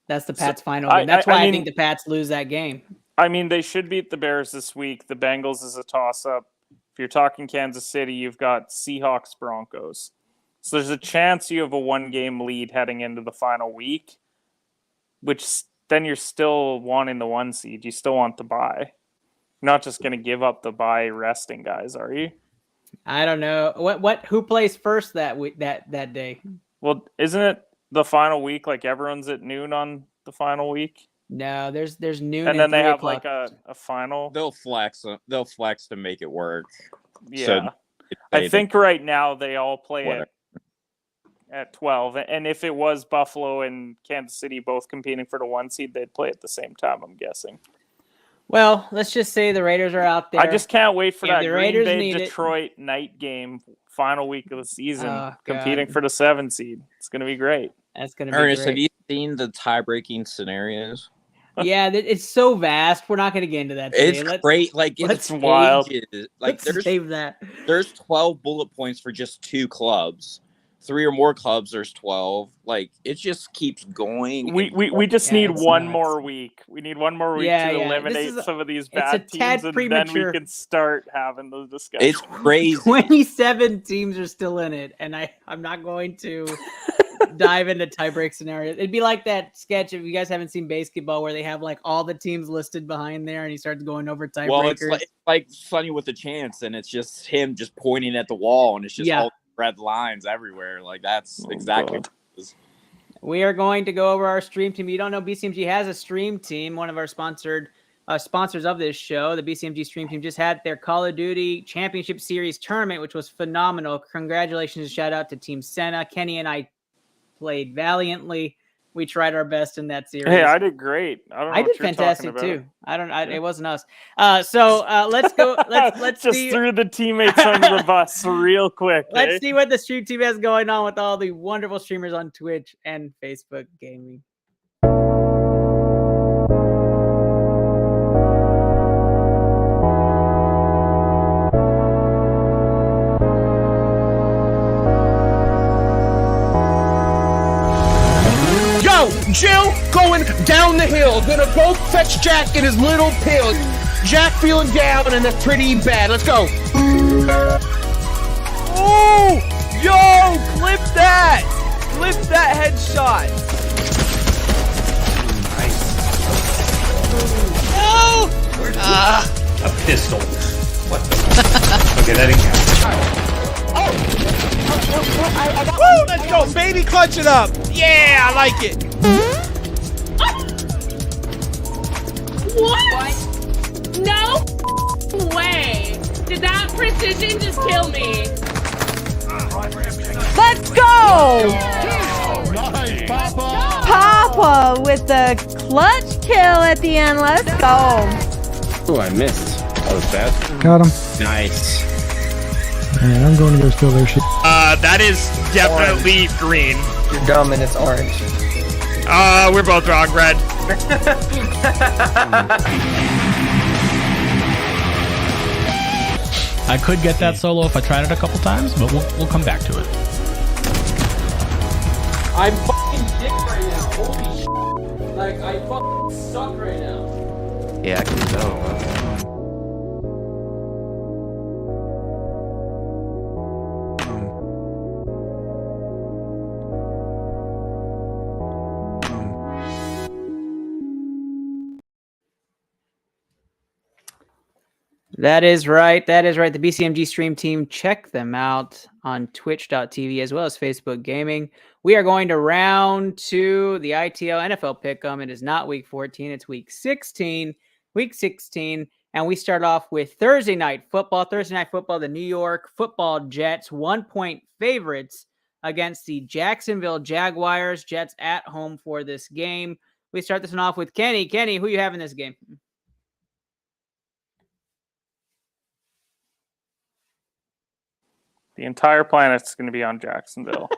that's the Pats final game. That's why I think the Pats lose that game. I mean, they should beat the Bears this week. The Bengals is a toss-up. If you're talking Kansas City, you've got Seahawks, Broncos. So there's a chance you have a one-game lead heading into the final week, which then you're still wanting the 1 seed. You still want the bye. You're not just going to give up the bye resting guys, are you? I don't know. Who plays first that week, that day? Well, isn't it the final week? Like everyone's at noon on the final week? No, there's noon, and then they have o'clock. like a final. They'll flex to make it work. Yeah, so I think right now they all play at 12, and if it was Buffalo and Kansas City both competing for the 1 seed, they'd play at the same time. I'm guessing. Well, let's just say the Raiders are out there. I just can't wait for that Green Bay Detroit night game, final week of the season, competing for the 7 seed. It's going to be great. That's going to be Ernest, great. have you seen the tie-breaking scenarios? Yeah, it's so vast. We're not going to get into that today. It's great. Like, it's wild. Like, save that. There's 12 bullet points for just 2 clubs. 3 or more clubs, there's 12. Like, it just keeps going. We just need one more week. We need one more week to eliminate some of these bad teams, and then we can start having those discussions. It's crazy. 27 teams are still in it, and I'm not going to dive into tiebreak scenarios. It'd be like that sketch, if you guys haven't seen basketball, where they have like all the teams listed behind there, and he starts going over tiebreakers. Well, it's like Sonny with a Chance, and it's just him just pointing at the wall, and it's just all red lines everywhere. Like, that's exactly what it is. We are going to go over our stream team. You don't know, BCMG has a stream team. One of our sponsors of this show, the BCMG stream team, just had their Call of Duty Championship Series tournament, which was phenomenal. Congratulations and shout out to Team Senna. Kenny and I played valiantly. We tried our best in that series. Hey, I did great. I did fantastic too. It wasn't us. So let's go. Let's just threw the teammates under the bus real quick. Let's see what the stream team has going on with all the wonderful streamers on Twitch and Facebook Gaming. Jill going down the hill. Gonna go fetch Jack in his little pill. Jack feeling down, and that's pretty bad. Let's go. Oh! Yo! Clip that! Clip that headshot! Nice. No! A pistol. What the? Okay, that didn't count. I got woo! Let's go, baby! Clutch it up! Yeah, I like it! What? No way! Did that precision just kill me? Let's go! Nice, Papa! Papa with the clutch kill at the end. Let's go. Oh, I missed. That was bad. Got him. Nice. Man, I'm going to go steal their shit. That is definitely orange. Green. You're dumb and it's orange. We're both wrong, red. I could get that solo if I tried it a couple times, but we'll come back to it. I'm fucking dick right now. Holy shit. Like, I fucking suck right now. Yeah, I can tell. That is right. That is right. The BCMG stream team, check them out on twitch.tv as well as Facebook Gaming. We are going to round 2, the ITL NFL Pick'em. It is not week 14. It's week 16. Week 16. And we start off with Thursday night football. Thursday night football, the New York Football Jets, 1-point favorites against the Jacksonville Jaguars. Jets at home for this game. We start this one off with Kenny. Kenny, who you have in this game? The entire planet's going to be on Jacksonville.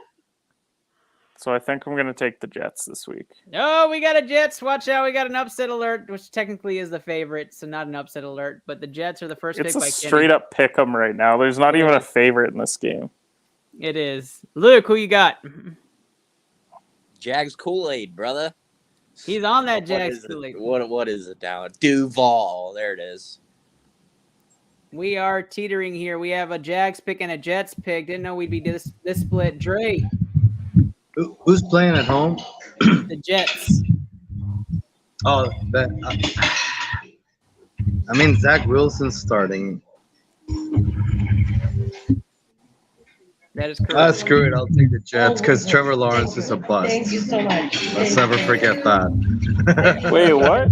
So I think I'm going to take the Jets this week. Oh, we got a Jets. Watch out. We got an upset alert, which technically is the favorite, so not an upset alert. But the Jets are the first pick by Kenny. It's a straight-up pick 'em right now. There's not even a favorite in this game. It is. Luke, who you got? Jags Kool-Aid, brother. He's on that Jags Kool-Aid. What is it now? Duval. There it is. We are teetering here. We have a Jags pick and a Jets pick. Didn't know we'd be this split. Dre. Who's playing at home? The Jets. Oh, I mean, Zach Wilson's starting. That is correct. Screw it. I'll take the Jets because Trevor Lawrence is a bust. Thank you so much. Let's never forget that. Wait, what?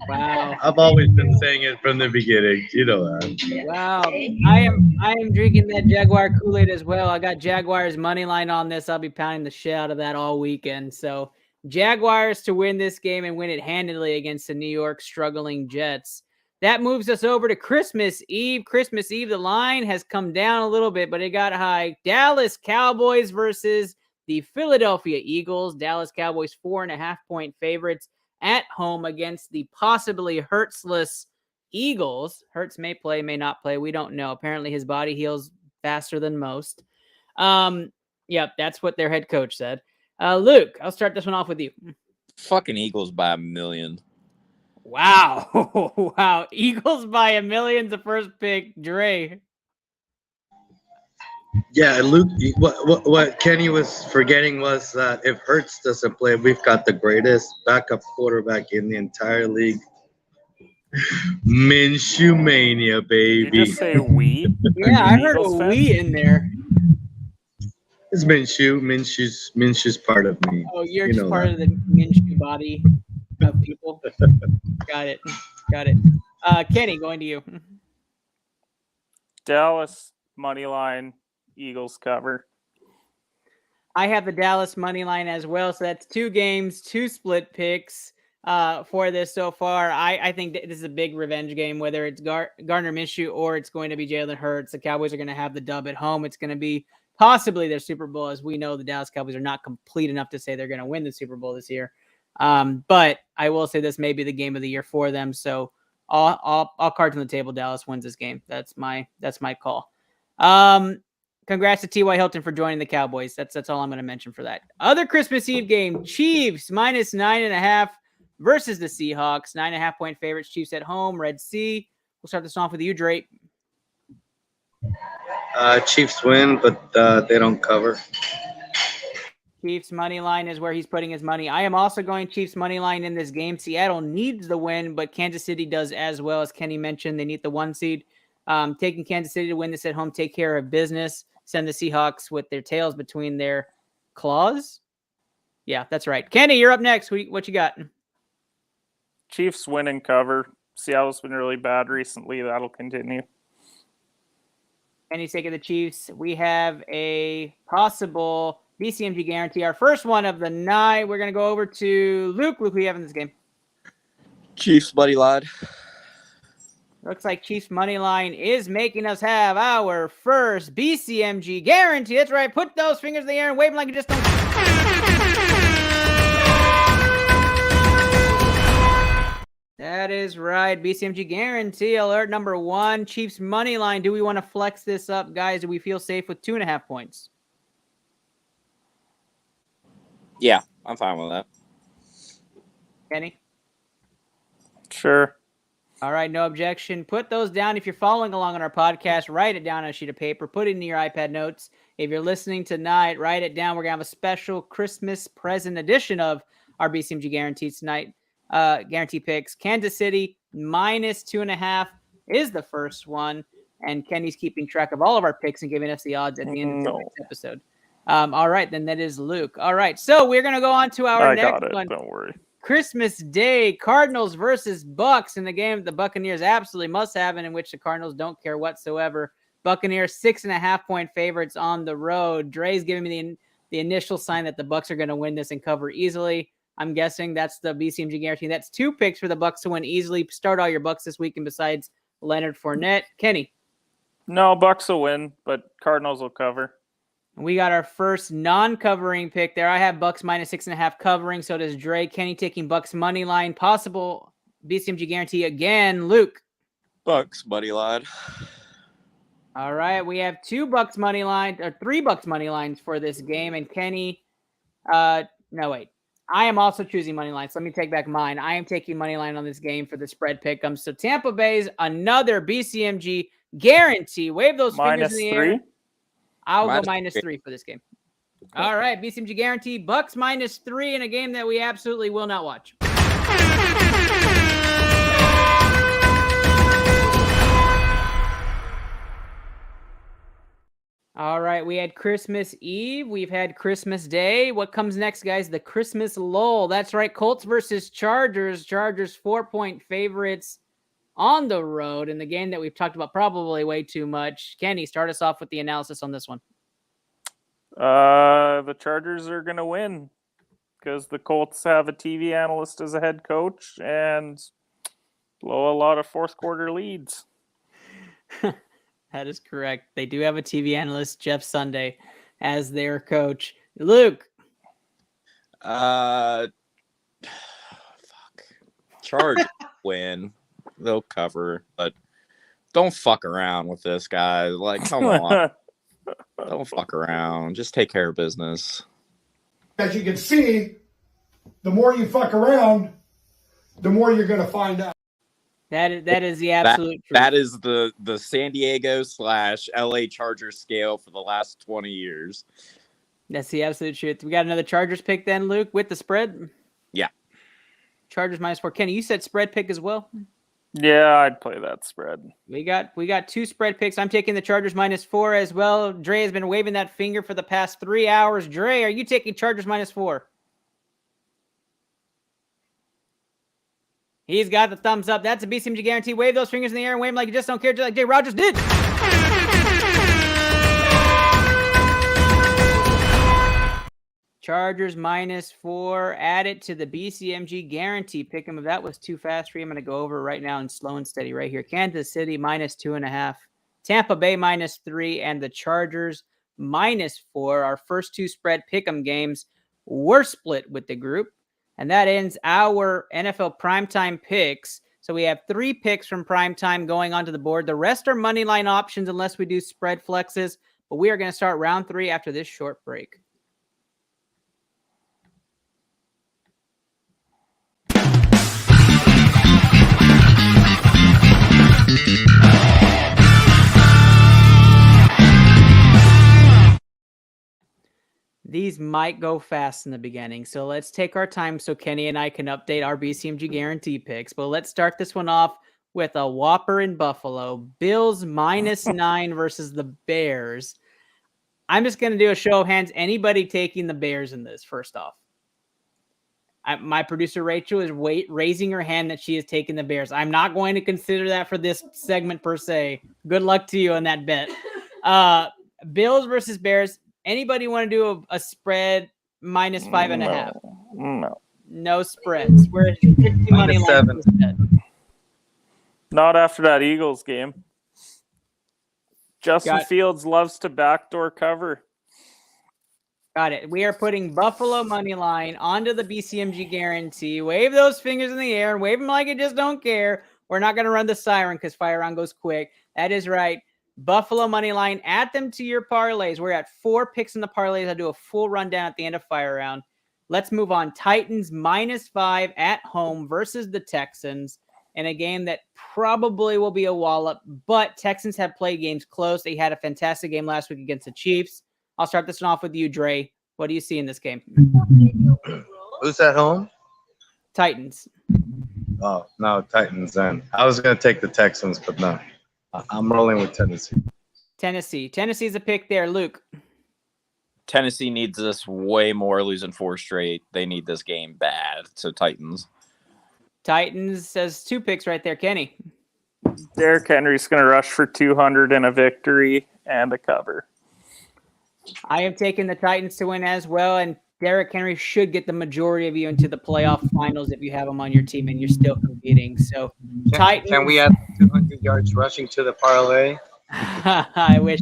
Wow. I've always been saying it from the beginning. You know that. Wow. I am drinking that Jaguar Kool-Aid as well. I got Jaguars money line on this. I'll be pounding the shit out of that all weekend. So Jaguars to win this game and win it handedly against the New York struggling Jets. That moves us over to Christmas Eve. Christmas Eve, the line has come down a little bit, but it got high. Dallas Cowboys versus the Philadelphia Eagles. Dallas Cowboys 4.5-point favorites at home against the possibly Hurtsless Eagles. Hurts may play, may not play. We don't know. Apparently his body heals faster than most. Yep, that's what their head coach said. Luke, I'll start this one off with you. Fucking Eagles by 1 million. Wow. Wow. Eagles by 1 million's the first pick. Dre. Yeah, Luke, what Kenny was forgetting was that if Hurts doesn't play, we've got the greatest backup quarterback in the entire league. Minshew Mania, baby. Did you just say we? Yeah, I heard a we in there. It's Minshew. Minshew's part of me. Oh, you're just part of the Minshew body of people. Got it. Kenny, going to you. Dallas money line, Eagles cover. I have the Dallas money line as well. So that's 2 games, 2 split picks for this so far. I think this is a big revenge game, whether it's Gardner Minshew or it's going to be Jalen Hurts. The Cowboys are going to have the dub at home. It's going to be possibly their Super Bowl. As we know, the Dallas Cowboys are not complete enough to say they're going to win the Super Bowl this year. But I will say this may be the game of the year for them. So all cards on the table. Dallas wins this game. That's my call. Congrats to T.Y. Hilton for joining the Cowboys. That's all I'm going to mention for that. Other Christmas Eve game, Chiefs minus 9.5 versus the Seahawks. 9.5-point favorites. Chiefs at home. Red Sea. We'll start this off with you, Drake. Chiefs win, but they don't cover. Chiefs money line is where he's putting his money. I am also going Chiefs money line in this game. Seattle needs the win, but Kansas City does as well. As Kenny mentioned, they need the 1 seed. Taking Kansas City to win this at home, take care of business. Send the Seahawks with their tails between their claws. Yeah, that's right. Kenny, you're up next. What you got? Chiefs win and cover. Seattle's been really bad recently. That'll continue. Kenny's taking the Chiefs. We have a possible BCMG guarantee. Our first one of the night. We're going to go over to Luke. Luke, who you have in this game? Chiefs money line. Looks like Chiefs money line is making us have our first BCMG guarantee. That's right. Put those fingers in the air and wave them like you just don't. That is right. BCMG guarantee alert number 1. Chiefs money line. Do we want to flex this up, guys? Do we feel safe with 2.5 points? Yeah, I'm fine with that. Kenny? Sure. All right, no objection. Put those down. If you're following along on our podcast, write it down on a sheet of paper. Put it in your iPad notes. If you're listening tonight, write it down. We're going to have a special Christmas present edition of our BCMG guarantees tonight. Guarantee picks. Kansas City minus 2.5 is the first one. And Kenny's keeping track of all of our picks and giving us the odds at the end of this episode. All right, then that is Luke. All right, so we're going to go on to our next one. Don't worry. Christmas Day, Cardinals versus Bucks in the game that the Buccaneers absolutely must have and in which the Cardinals don't care whatsoever. Buccaneers 6.5-point favorites on the road. Dre's giving me the initial sign that the Bucks are going to win this and cover easily. I'm guessing that's the BCMG guarantee. That's 2 picks for the Bucks to win easily. Start all your Bucks this weekend besides Leonard Fournette. Kenny. No, Bucks will win, but Cardinals will cover. We got our first non-covering pick there. I have Bucks minus 6.5 covering. So does Dre. Kenny taking Bucks money line. Possible BCMG guarantee again. Luke. Bucks money line. All right, we have 2 Bucks money line or 3 Bucks money lines for this game, and Kenny. No wait, I am also choosing money lines. So let me take back mine. I am taking money line on this game for the spread pick'em. So Tampa Bay's another BCMG guarantee. Wave those fingers in the air. I'll go -3 for this game. All right, BCMG guarantee. Bucks -3 in a game that we absolutely will not watch. All right, we had Christmas Eve. We've had Christmas Day. What comes next, guys? The Christmas lull. That's right, Colts versus Chargers. Chargers 4-point favorites on the road in the game that we've talked about probably way too much. Kenny, start us off with the analysis on this one. The Chargers are going to win because the Colts have a TV analyst as a head coach and blow a lot of fourth quarter leads. That is correct. They do have a TV analyst, Jeff Sunday, as their coach. Luke. Fuck. Chargers win. They'll cover, but don't fuck around with this, guy. Like, come on. Don't fuck around. Just take care of business. As you can see, the more you fuck around, the more you're going to find out. That is the absolute truth. That is the San Diego / LA Chargers scale for the last 20 years. That's the absolute truth. We got another Chargers pick then, Luke, with the spread? Yeah. Chargers -4. Kenny, you said spread pick as well? Yeah, I'd play that spread. We got 2 spread picks. I'm taking the Chargers -4 as well. Dre has been waving that finger for the past 3 hours. Dre, are you taking Chargers -4? He's got the thumbs up. That's a BCMG guarantee. Wave those fingers in the air and wave them like you just don't care, just like Jay Rogers did. Chargers -4. Add it to the BCMG guarantee. Pick him if that was too fast for you. I'm going to go over right now in slow and steady right here. Kansas City -2.5. Tampa Bay -3. And the Chargers -4. Our first 2 spread pick'em games were split with the group. And that ends our NFL primetime picks. So we have 3 picks from primetime going onto the board. The rest are money line options unless we do spread flexes. But we are going to start round 3 after this short break. These might go fast in the beginning, so let's take our time so Kenny and I can update our BCMG guarantee picks. But let's start this one off with a whopper in Buffalo. Bills -9 versus the Bears. I'm just going to do a show of hands. Anybody taking the Bears in this, first off? My producer Rachel is raising her hand that she is taking the Bears. I'm not going to consider that for this segment per se. Good luck to you on that bet. Bills versus Bears. Anybody want to do a spread -5.5? No spreads. We're at 50 money line. Not after that Eagles game. Justin Fields loves to backdoor cover. Got it. We are putting Buffalo money line onto the BCMG guarantee. Wave those fingers in the air and wave them like you just don't care. We're not going to run the siren because fire round goes quick. That is right. Buffalo money line. Add them to your parlays. We're at 4 picks in the parlays. I'll do a full rundown at the end of fire round. Let's move on. Titans -5 at home versus the Texans in a game that probably will be a wallop, but Texans have played games close. They had a fantastic game last week against the Chiefs. I'll start this one off with you, Dre. What do you see in this game? Who's at home? Titans. Oh, no, Titans then. I was going to take the Texans, but no. I'm rolling with Tennessee. Tennessee's a pick there. Luke. Tennessee needs this way more, losing 4 straight. They need this game bad. So Titans. Titans says 2 picks right there. Kenny. Derrick Henry's going to rush for 200 and a victory and a cover. I am taking the Titans to win as well. And Derrick Henry should get the majority of you into the playoff finals if you have him on your team and you're still competing. So, Titans. Can we add 200 yards rushing to the parlay? I wish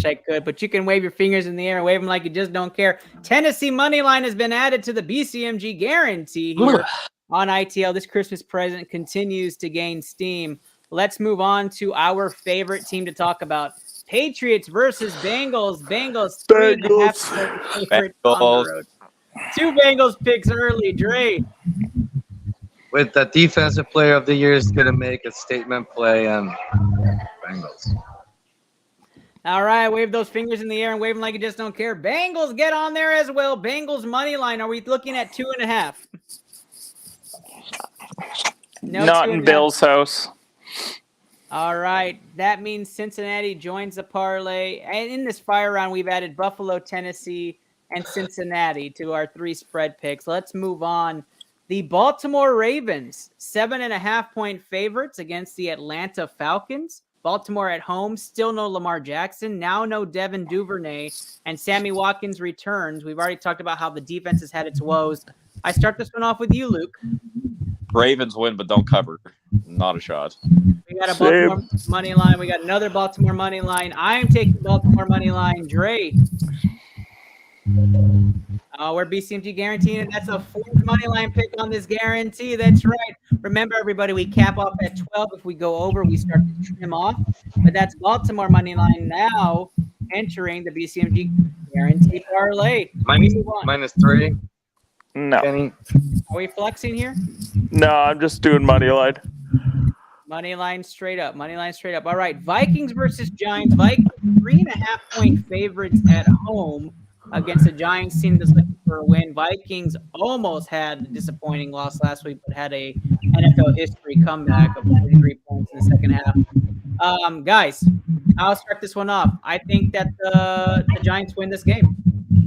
I could. But you can wave your fingers in the air and wave them like you just don't care. Tennessee money line has been added to the BCMG guarantee here on ITL. This Christmas present continues to gain steam. Let's move on to our favorite team to talk about. Patriots versus Bengals. Bengals 3.5 favorite on the road. 2 Bengals picks early. Dre. With the defensive player of the year is going to make a statement play on Bengals. All right, wave those fingers in the air and wave them like you just don't care. Bengals get on there as well. Bengals money line. Are we looking at 2.5? No, not in Bill's house. All right, that means Cincinnati joins the parlay. And in this fire round, we've added Buffalo, Tennessee, and Cincinnati to our 3 spread picks. Let's move on. The Baltimore Ravens, 7.5-point favorites against the Atlanta Falcons. Baltimore at home, still no Lamar Jackson, now no Devin Duvernay, and Sammy Watkins returns. We've already talked about how the defense has had its woes. I start this one off with you, Luke. Ravens win, but don't cover. Not a shot. We got a Baltimore money line. We got another Baltimore money line. I'm taking Baltimore money line. Dre. We're BCMG guaranteeing it. That's a 4th money line pick on this guarantee. That's right. Remember, everybody, we cap off at 12. If we go over, we start to trim off. But that's Baltimore money line now entering the BCMG guarantee parlay. -3. No. Kenny. Are we flexing here? No, I'm just doing money line. Money line straight up. Money line straight up. All right. Vikings versus Giants. Vikings 3.5-point favorites at home against the Giants team that's looking for a win. Vikings almost had a disappointing loss last week, but had a NFL history comeback of 43 points in the second half. Guys, I'll start this one off. I think that the Giants win this game.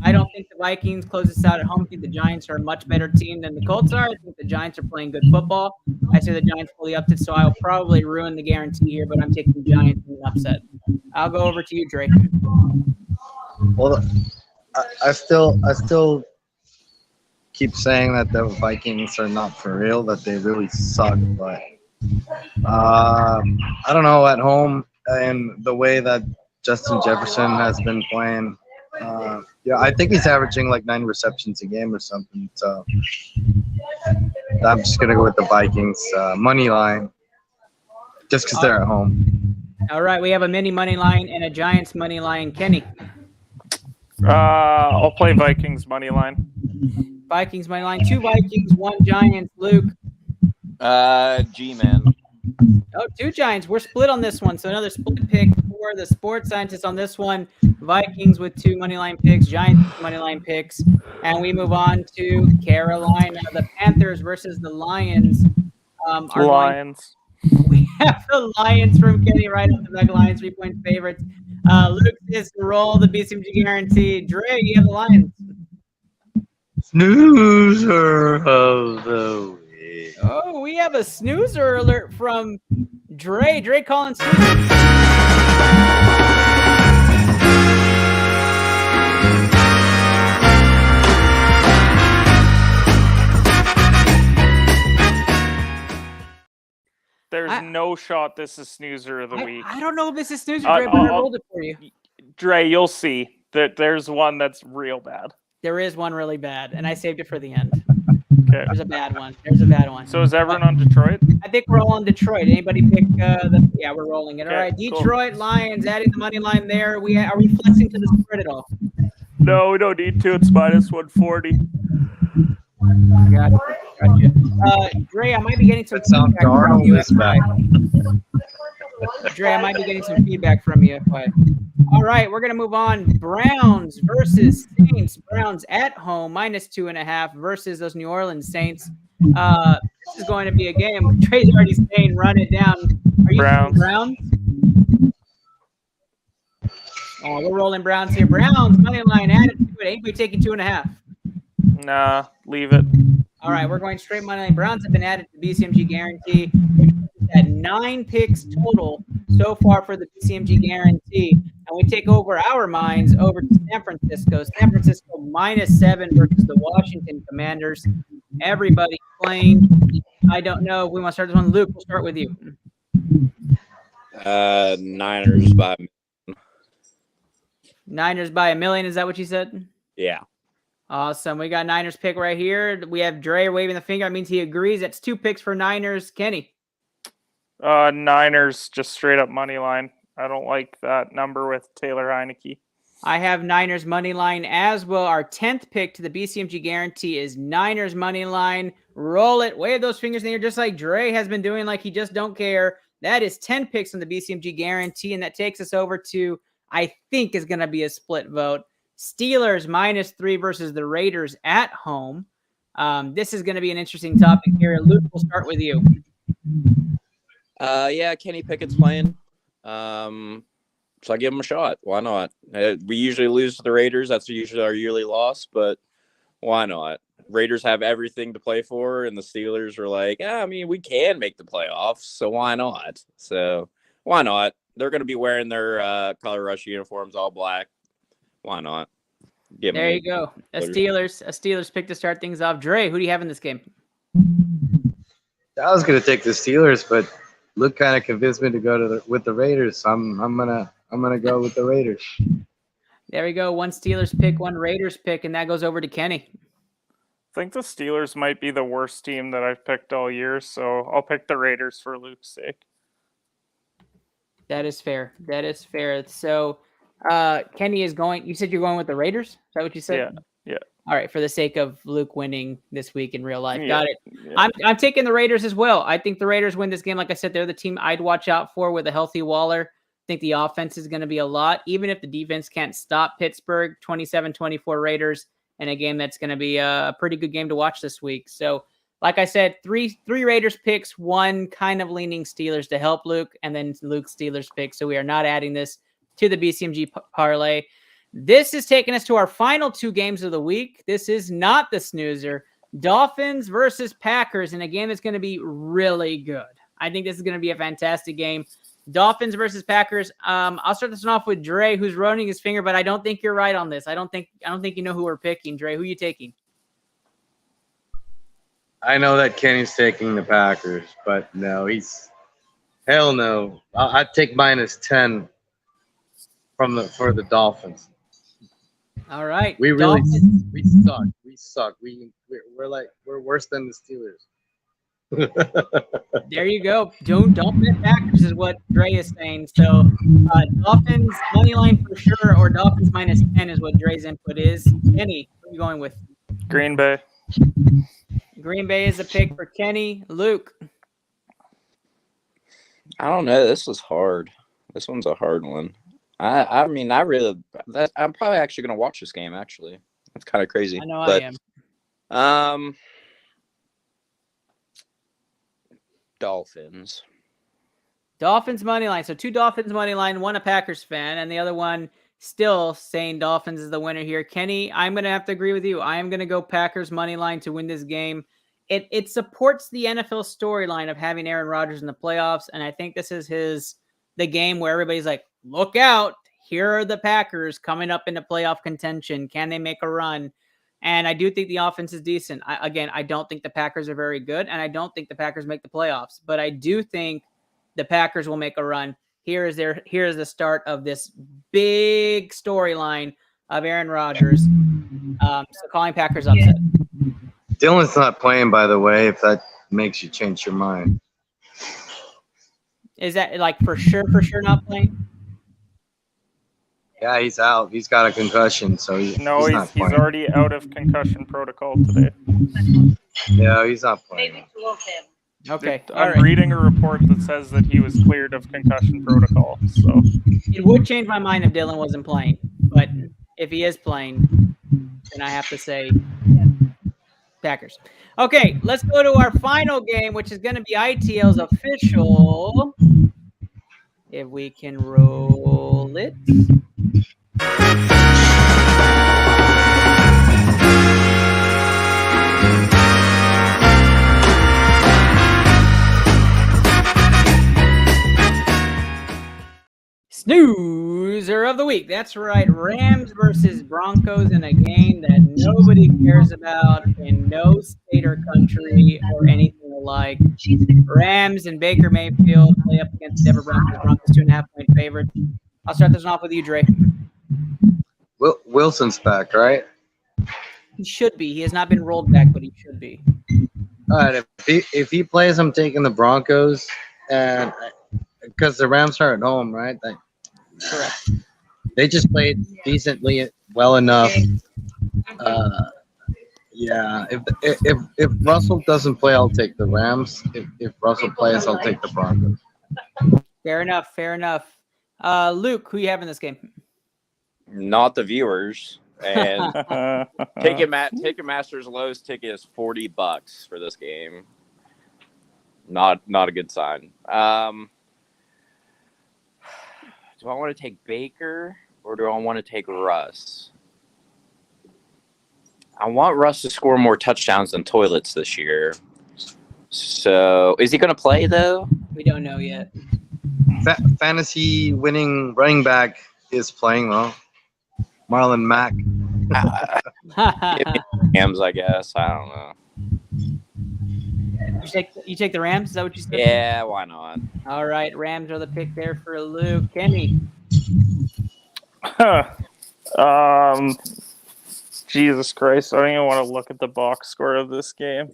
I don't think the Vikings close this out at home. I think the Giants are a much better team than the Colts are. I think the Giants are playing good football. I say the Giants fully upped it, so I'll probably ruin the guarantee here, but I'm taking the Giants in an upset. I'll go over to you, Drake. Well, I still keep saying that the Vikings are not for real, that they really suck, but I don't know, at home and the way that Justin Jefferson has been playing, I think he's averaging like 9 receptions a game or something, so I'm just going to go with the Vikings money line just because they're at home. All right, we have a mini money line and a Giants money line. Kenny. I'll play Vikings money line. Vikings money line. 2 Vikings, 1 Giants. Luke. G-Man. Oh, 2 Giants. We're split on this one, so another split pick for the sports scientists on this one. Vikings with 2 money line picks, Giants with money line picks, and we move on to Carolina. The Panthers versus the Lions. Lions. We have the Lions from Kenny right off the back. Lions 3-point favorites. Luke is to roll the BCMG guarantee. Dre, you have the Lions. Snoozer of the week. Oh, we have a snoozer alert from Dre. Dre calling snoozer. There's no shot this is snoozer of the week. I don't know if this is snoozer, Dre, but I rolled it for you. Dre, you'll see that there's one that's real bad. There is one really bad, and I saved it for the end. Okay. There's a bad one. There's a bad one. So is everyone on Detroit? I think we're all on Detroit. Anybody pick yeah, we're rolling it. All right, Detroit cool. Lions adding the money line there. Are we flexing to the spread at all? No, we don't need to. It's -140. Gotcha. Dre, I might be getting some feedback from you. Dre, I might be getting some feedback from you. All right, we're going to move on. Browns versus Saints. Browns at home, -2.5 versus those New Orleans Saints. This is going to be a game. Dre's already saying run it down. Are you Browns? We're rolling Browns here. Browns, money line added to it. Anybody taking 2.5? Nah, leave it. All right, we're going straight money line. Browns have been added to the BCMG guarantee. At 9 picks total so far for the BCMG guarantee. And we take over our minds over to San Francisco. San Francisco -7 versus the Washington Commanders. Everybody playing. I don't know. We want to start this one. Luke, we'll start with you. Niners by. Niners by 1 million. Is that what you said? Yeah. Awesome. We got Niners pick right here. We have Dre waving the finger. That means he agrees. That's 2 picks for Niners. Kenny. Niners, just straight up money line. I don't like that number with Taylor Heineke. I have Niners money line as well. Our 10th pick to the BCMG guarantee is Niners money line. Roll it. Wave those fingers in the air just like Dre has been doing, like he just don't care. That is 10 picks on the BCMG guarantee, and that takes us over to, I think, is going to be a split vote. Steelers -3 versus the Raiders at home. This is going to be an interesting topic here. Luke, we'll start with you. Yeah, Kenny Pickett's playing. So I give him a shot. Why not? We usually lose to the Raiders. That's usually our yearly loss, but why not? Raiders have everything to play for, and the Steelers are like, I mean, we can make the playoffs, so why not? So why not? They're going to be wearing their Color Rush uniforms, all black. Why not? There you go. A Steelers pick to start things off. Dre, who do you have in this game? I was gonna take the Steelers, but Luke kind of convinced me to go with the Raiders. So I'm gonna go with the Raiders. There we go. 1 Steelers pick, 1 Raiders pick, and that goes over to Kenny. I think the Steelers might be the worst team that I've picked all year, so I'll pick the Raiders for Luke's sake. That is fair. That is fair. So Kenny is going. You said you're going with the Raiders? Is that what you said? Yeah. All right, for the sake of Luke winning this week in real life. Yeah, Got it. yeah. I'm taking the Raiders as well. I think the Raiders win this game. Like I said, they're the team I'd watch out for with a healthy Waller. I think the offense is going to be a lot, even if the defense can't stop Pittsburgh. 27-24 Raiders in a game that's going to be a pretty good game to watch this week. So, like I said, three Raiders picks, 1 kind of leaning Steelers to help Luke, and then Luke's Steelers pick. So we are not adding this to the BCMG parlay. This is taking us to our final 2 games of the week. This is not the snoozer. Dolphins versus Packers in a game that's going to be really good. I think this is going to be a fantastic game. Dolphins versus Packers. I'll start this one off with Dre, who's rolling his finger, but I don't think you're right on this. I don't think you know who we're picking. Dre, who are you taking? I know that Kenny's taking the Packers, but no, hell no. I'd take -10 for the Dolphins. All right. We suck. We suck. We're worse than the Steelers. There you go. Don't bet Packers is what Dre is saying. So Dolphins money line for sure, or Dolphins -10 is what Dre's input is. Kenny, who are you going with? Green Bay. Green Bay is a pick for Kenny. Luke. I don't know. This was hard. This one's a hard one. I'm probably actually going to watch this game, actually. That's kind of crazy. I know I am. Dolphins. Dolphins money line. So 2 Dolphins money line, 1 a Packers fan, and the other one still saying Dolphins is the winner here. Kenny, I'm going to have to agree with you. I am going to go Packers money line to win this game. It supports the NFL storyline of having Aaron Rodgers in the playoffs, and I think this is the game where everybody's like, look out. Here are the Packers coming up into playoff contention. Can they make a run? And I do think the offense is decent. I don't think the Packers are very good, and I don't think the Packers make the playoffs. But I do think the Packers will make a run. Here is the start of this big storyline of Aaron Rodgers. So calling Packers upset. Dylan's not playing, by the way, if that makes you change your mind. Is that like for sure not playing? Yeah, he's out. He's got a concussion, so he's already out of concussion protocol today. Yeah, he's not playing. Okay. I'm reading a report that says that he was cleared of concussion protocol. So it would change my mind if Dylan wasn't playing, but if he is playing, then I have to say Packers. Okay, let's go to our final game, which is going to be ITL's official. If we can roll it. Snoozer of the week. That's right. Rams versus Broncos in a game that nobody cares about in no state or country or anything alike. Rams and Baker Mayfield play up against Denver Broncos. Broncos 2.5-point favorites. I'll start this one off with you, Dre. Wilson's back, right? He should be. He has not been rolled back, but he should be. All right. If he plays, I'm taking the Broncos, and because the Rams are at home, right? Correct. They just played decently well enough. Yeah. If Russell doesn't play, I'll take the Rams. If Russell plays, I'll take the Broncos. Fair enough. Fair enough. Luke, who you have in this game? Not the viewers. And Ticketmaster's lowest ticket is $40 for this game. Not a good sign. Do I want to take Baker or do I want to take Russ? I want Russ to score more touchdowns than toilets this year. So, is he going to play though? We don't know yet. Fantasy winning running back is playing though. Marlon Mack. Rams, I guess. I don't know. You take the Rams? Is that what you said? Yeah, why not? All right, Rams are the pick there for Luke. Kenny. Jesus Christ, I don't even want to look at the box score of this game.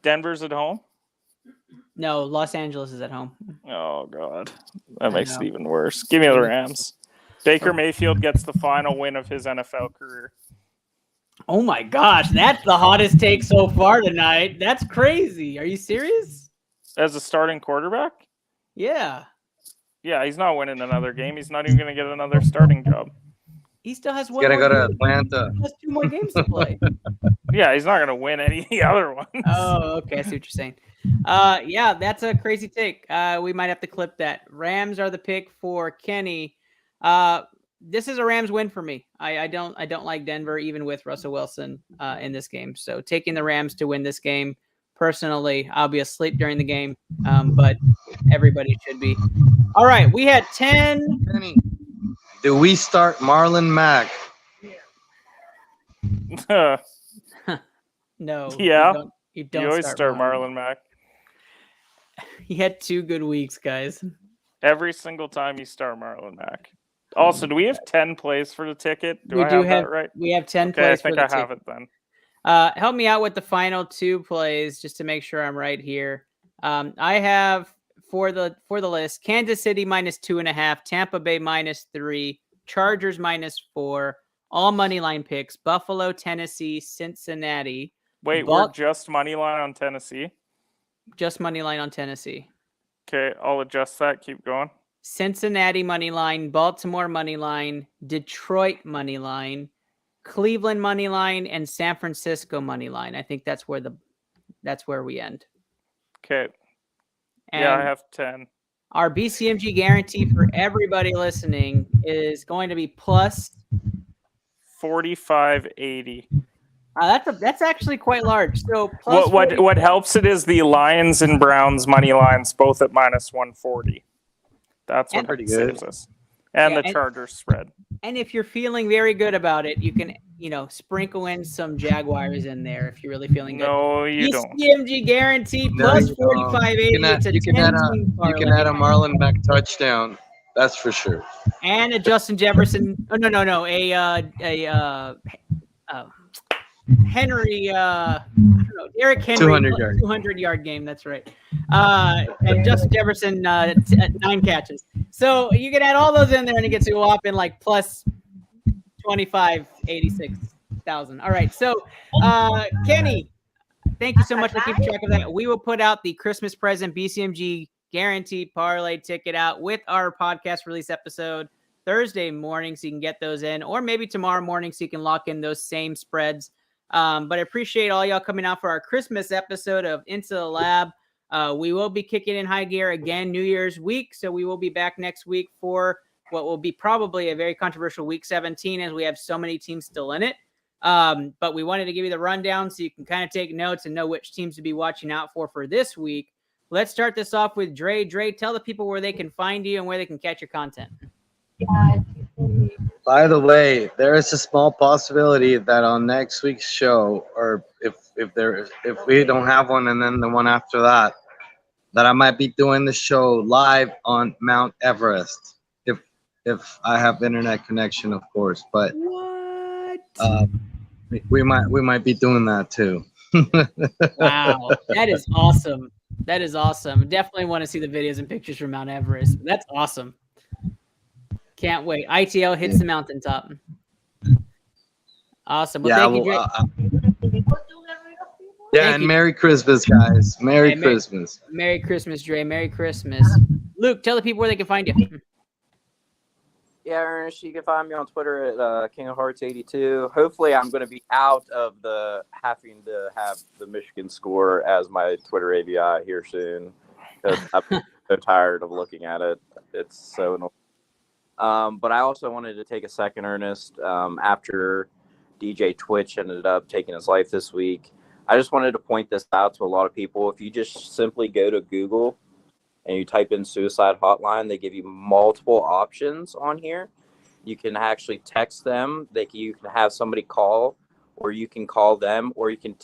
Denver's at home? No, Los Angeles is at home. Oh, God. That makes it even worse. Give me the Rams. Baker Mayfield gets the final win of his NFL career. Oh, my gosh. That's the hottest take so far tonight. That's crazy. Are you serious? As a starting quarterback? Yeah. Yeah, he's not winning another game. He's not even going to get another starting job. He still has one. He's got to go to Atlanta. He has 2 more games to play. Yeah, he's not going to win any of the other ones. Oh, okay. I see what you're saying. Yeah, that's a crazy take. We might have to clip that. Rams are the pick for Kenny. This is a Rams win for me. I don't like Denver even with Russell Wilson in this game. So taking the Rams to win this game. Personally, I'll be asleep during the game, but everybody should be. All right, we had 10. Kenny, do we start Marlon Mack? No. Yeah. You don't you always start Marlon Mack. He had 2 good weeks, guys. Every single time you start Marlon Mack. Also, do we have 10 plays for the ticket? We I do have that right? We have 10 okay, plays I think for the I ticket. have it then. Help me out with the final 2 plays just to make sure I'm right here. I have for the list Kansas City -2.5, Tampa Bay -3, Chargers -4, all money line picks: Buffalo, Tennessee, Cincinnati. Wait, we're just money line on Tennessee? Just money line on Tennessee. Okay, I'll adjust that. Keep going. Cincinnati money line, Baltimore money line, Detroit money line, Cleveland money line, and San Francisco money line. I think that's where we end. Okay. And yeah, I have 10. Our BCMG guarantee for everybody listening is going to be plus 45.80. That's actually quite large. So plus what helps it is the Lions and Browns money lines both at -140. That's what pretty saves good. us. And the Chargers spread. And if you're feeling very good about it, you can, sprinkle in some Jaguars in there if you're really feeling good. No, you don't. BCMG guarantee plus 45.80. You can add a Marlon Mack touchdown. That's for sure. And a Justin Jefferson. Oh no. Henry, I don't know, Derrick Henry, 200-yard game. That's right. And Justin Jefferson, 9 catches. So you can add all those in there, and it gets you up in like plus 26,000. All right. So, Kenny, thank you so much for keeping track of that. We will put out the Christmas present BCMG guaranteed parlay ticket out with our podcast release episode Thursday morning, so you can get those in, or maybe tomorrow morning, so you can lock in those same spreads. But I appreciate all y'all coming out for our Christmas episode of Into the Lab. We will be kicking in high gear again New Year's week, so we will be back next week for what will be probably a very controversial week 17, as we have so many teams still in it. But we wanted to give you the rundown so you can kind of take notes and know which teams to be watching out for this week. let's start this off with Dre. Dre, tell the people where they can find you and where they can catch your content. By the way, there is a small possibility that on next week's show, or if we don't have one, and then the one after that, that I might be doing the show live on Mount Everest, if I have internet connection, of course. But what? We might be doing that too. Wow, that is awesome. That is awesome. Definitely want to see the videos and pictures from Mount Everest. That's awesome. Can't wait. ITL hits the mountaintop. Awesome. Well, thank you, Dre. Yeah, and Merry Christmas, guys. Merry Christmas. Merry Christmas, Dre. Merry Christmas. Luke, tell the people where they can find you. Yeah, Ernest, you can find me on Twitter at King of Hearts 82. Hopefully, I'm going to be out of the having to have the Michigan score as my Twitter ABI here soon, because I'm so tired of looking at it. It's so annoying. But I also wanted to take a second, Ernest, after DJ Twitch ended up taking his life this week. I just wanted to point this out to a lot of people. If you just simply go to Google and you type in suicide hotline, they give you multiple options on here. You can actually text them. You can have somebody call, or you can call them, or you can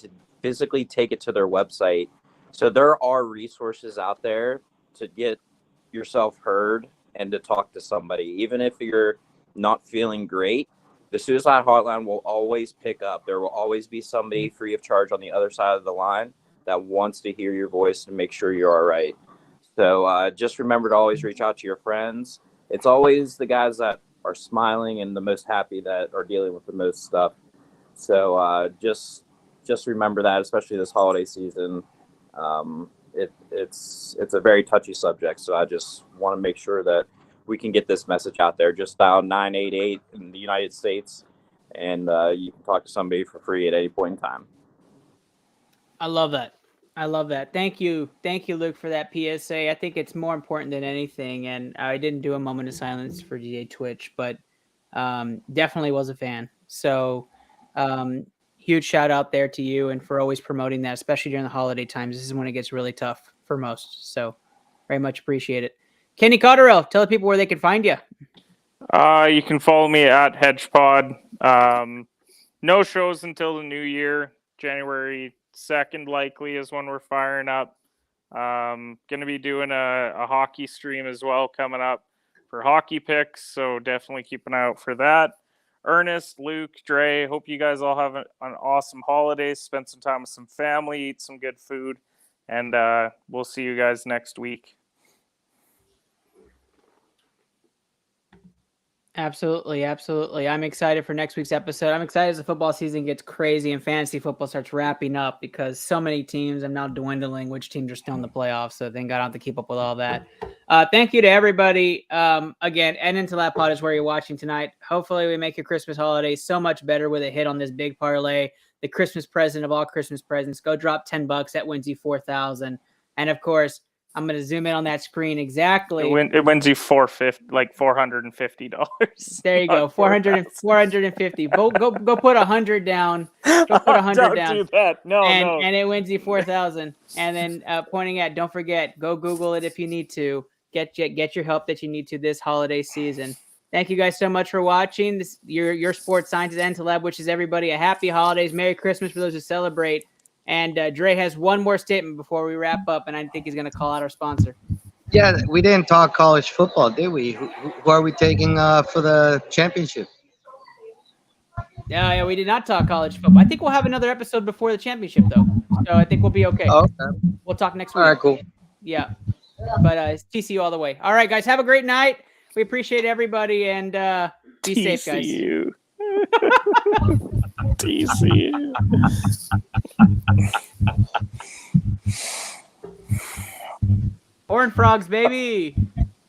physically take it to their website. So there are resources out there to get yourself heard and to talk to somebody. Even if you're not feeling great, the suicide hotline will always pick up. There will always be somebody free of charge on the other side of the line that wants to hear your voice and make sure you're all right. So just remember to always reach out to your friends. It's always the guys that are smiling and the most happy that are dealing with the most stuff. So just remember that, especially this holiday season. It's a very touchy subject. So I just want to make sure that we can get this message out there. Just dial 988 in the United States, and you can talk to somebody for free at any point in time. I love that. I love that. Thank you. Thank you, Luke, for that PSA. I think it's more important than anything. And I didn't do a moment of silence for DJ Twitch, but definitely was a fan. So huge shout out there to you and for always promoting that, especially during the holiday times. This is when it gets really tough for most. So very much appreciate it. Kenny Cotterell, tell the people where they can find you. You can follow me at HedgePod. No shows until the new year. January 2nd likely is when we're firing up. Going to be doing a hockey stream as well coming up for hockey picks, so definitely keep an eye out for that. Ernest, Luke, Dre, hope you guys all have an awesome holiday. Spend some time with some family, eat some good food, and we'll see you guys next week. Absolutely, absolutely. I'm excited for next week's episode. I'm excited as the football season gets crazy and fantasy football starts wrapping up, because so many teams are now dwindling, which teams are still in the playoffs. So thank God I don't have to keep up with all that. Thank you to everybody. Again, and into that pod is where you're watching tonight. Hopefully we make your Christmas holiday so much better with a hit on this big parlay, the Christmas present of all Christmas presents. Go drop $10. That wins you $4,000. And of course, I'm going to zoom in on that screen exactly. It wins you $450. There you go, 450. Go put 100 down. Go put 100 Don't down. do that. No. And it wins you 4,000. And then pointing at, don't forget, go Google it if you need to. Get your help that you need to this holiday season. Thank you guys so much for watching. This your sports scientist and Taleb wishes everybody a happy holidays, Merry Christmas for those who celebrate. And Dre has one more statement before we wrap up, and I think he's going to call out our sponsor. Yeah, we didn't talk college football, did we? Who are we taking for the championship? Yeah, we did not talk college football. I think we'll have another episode before the championship, though. So I think we'll be okay. Okay. We'll talk next week. All right, cool. Yeah. But it's TCU all the way. All right, guys, have a great night. We appreciate everybody, and be safe, guys. TCU. Horned Frogs, baby.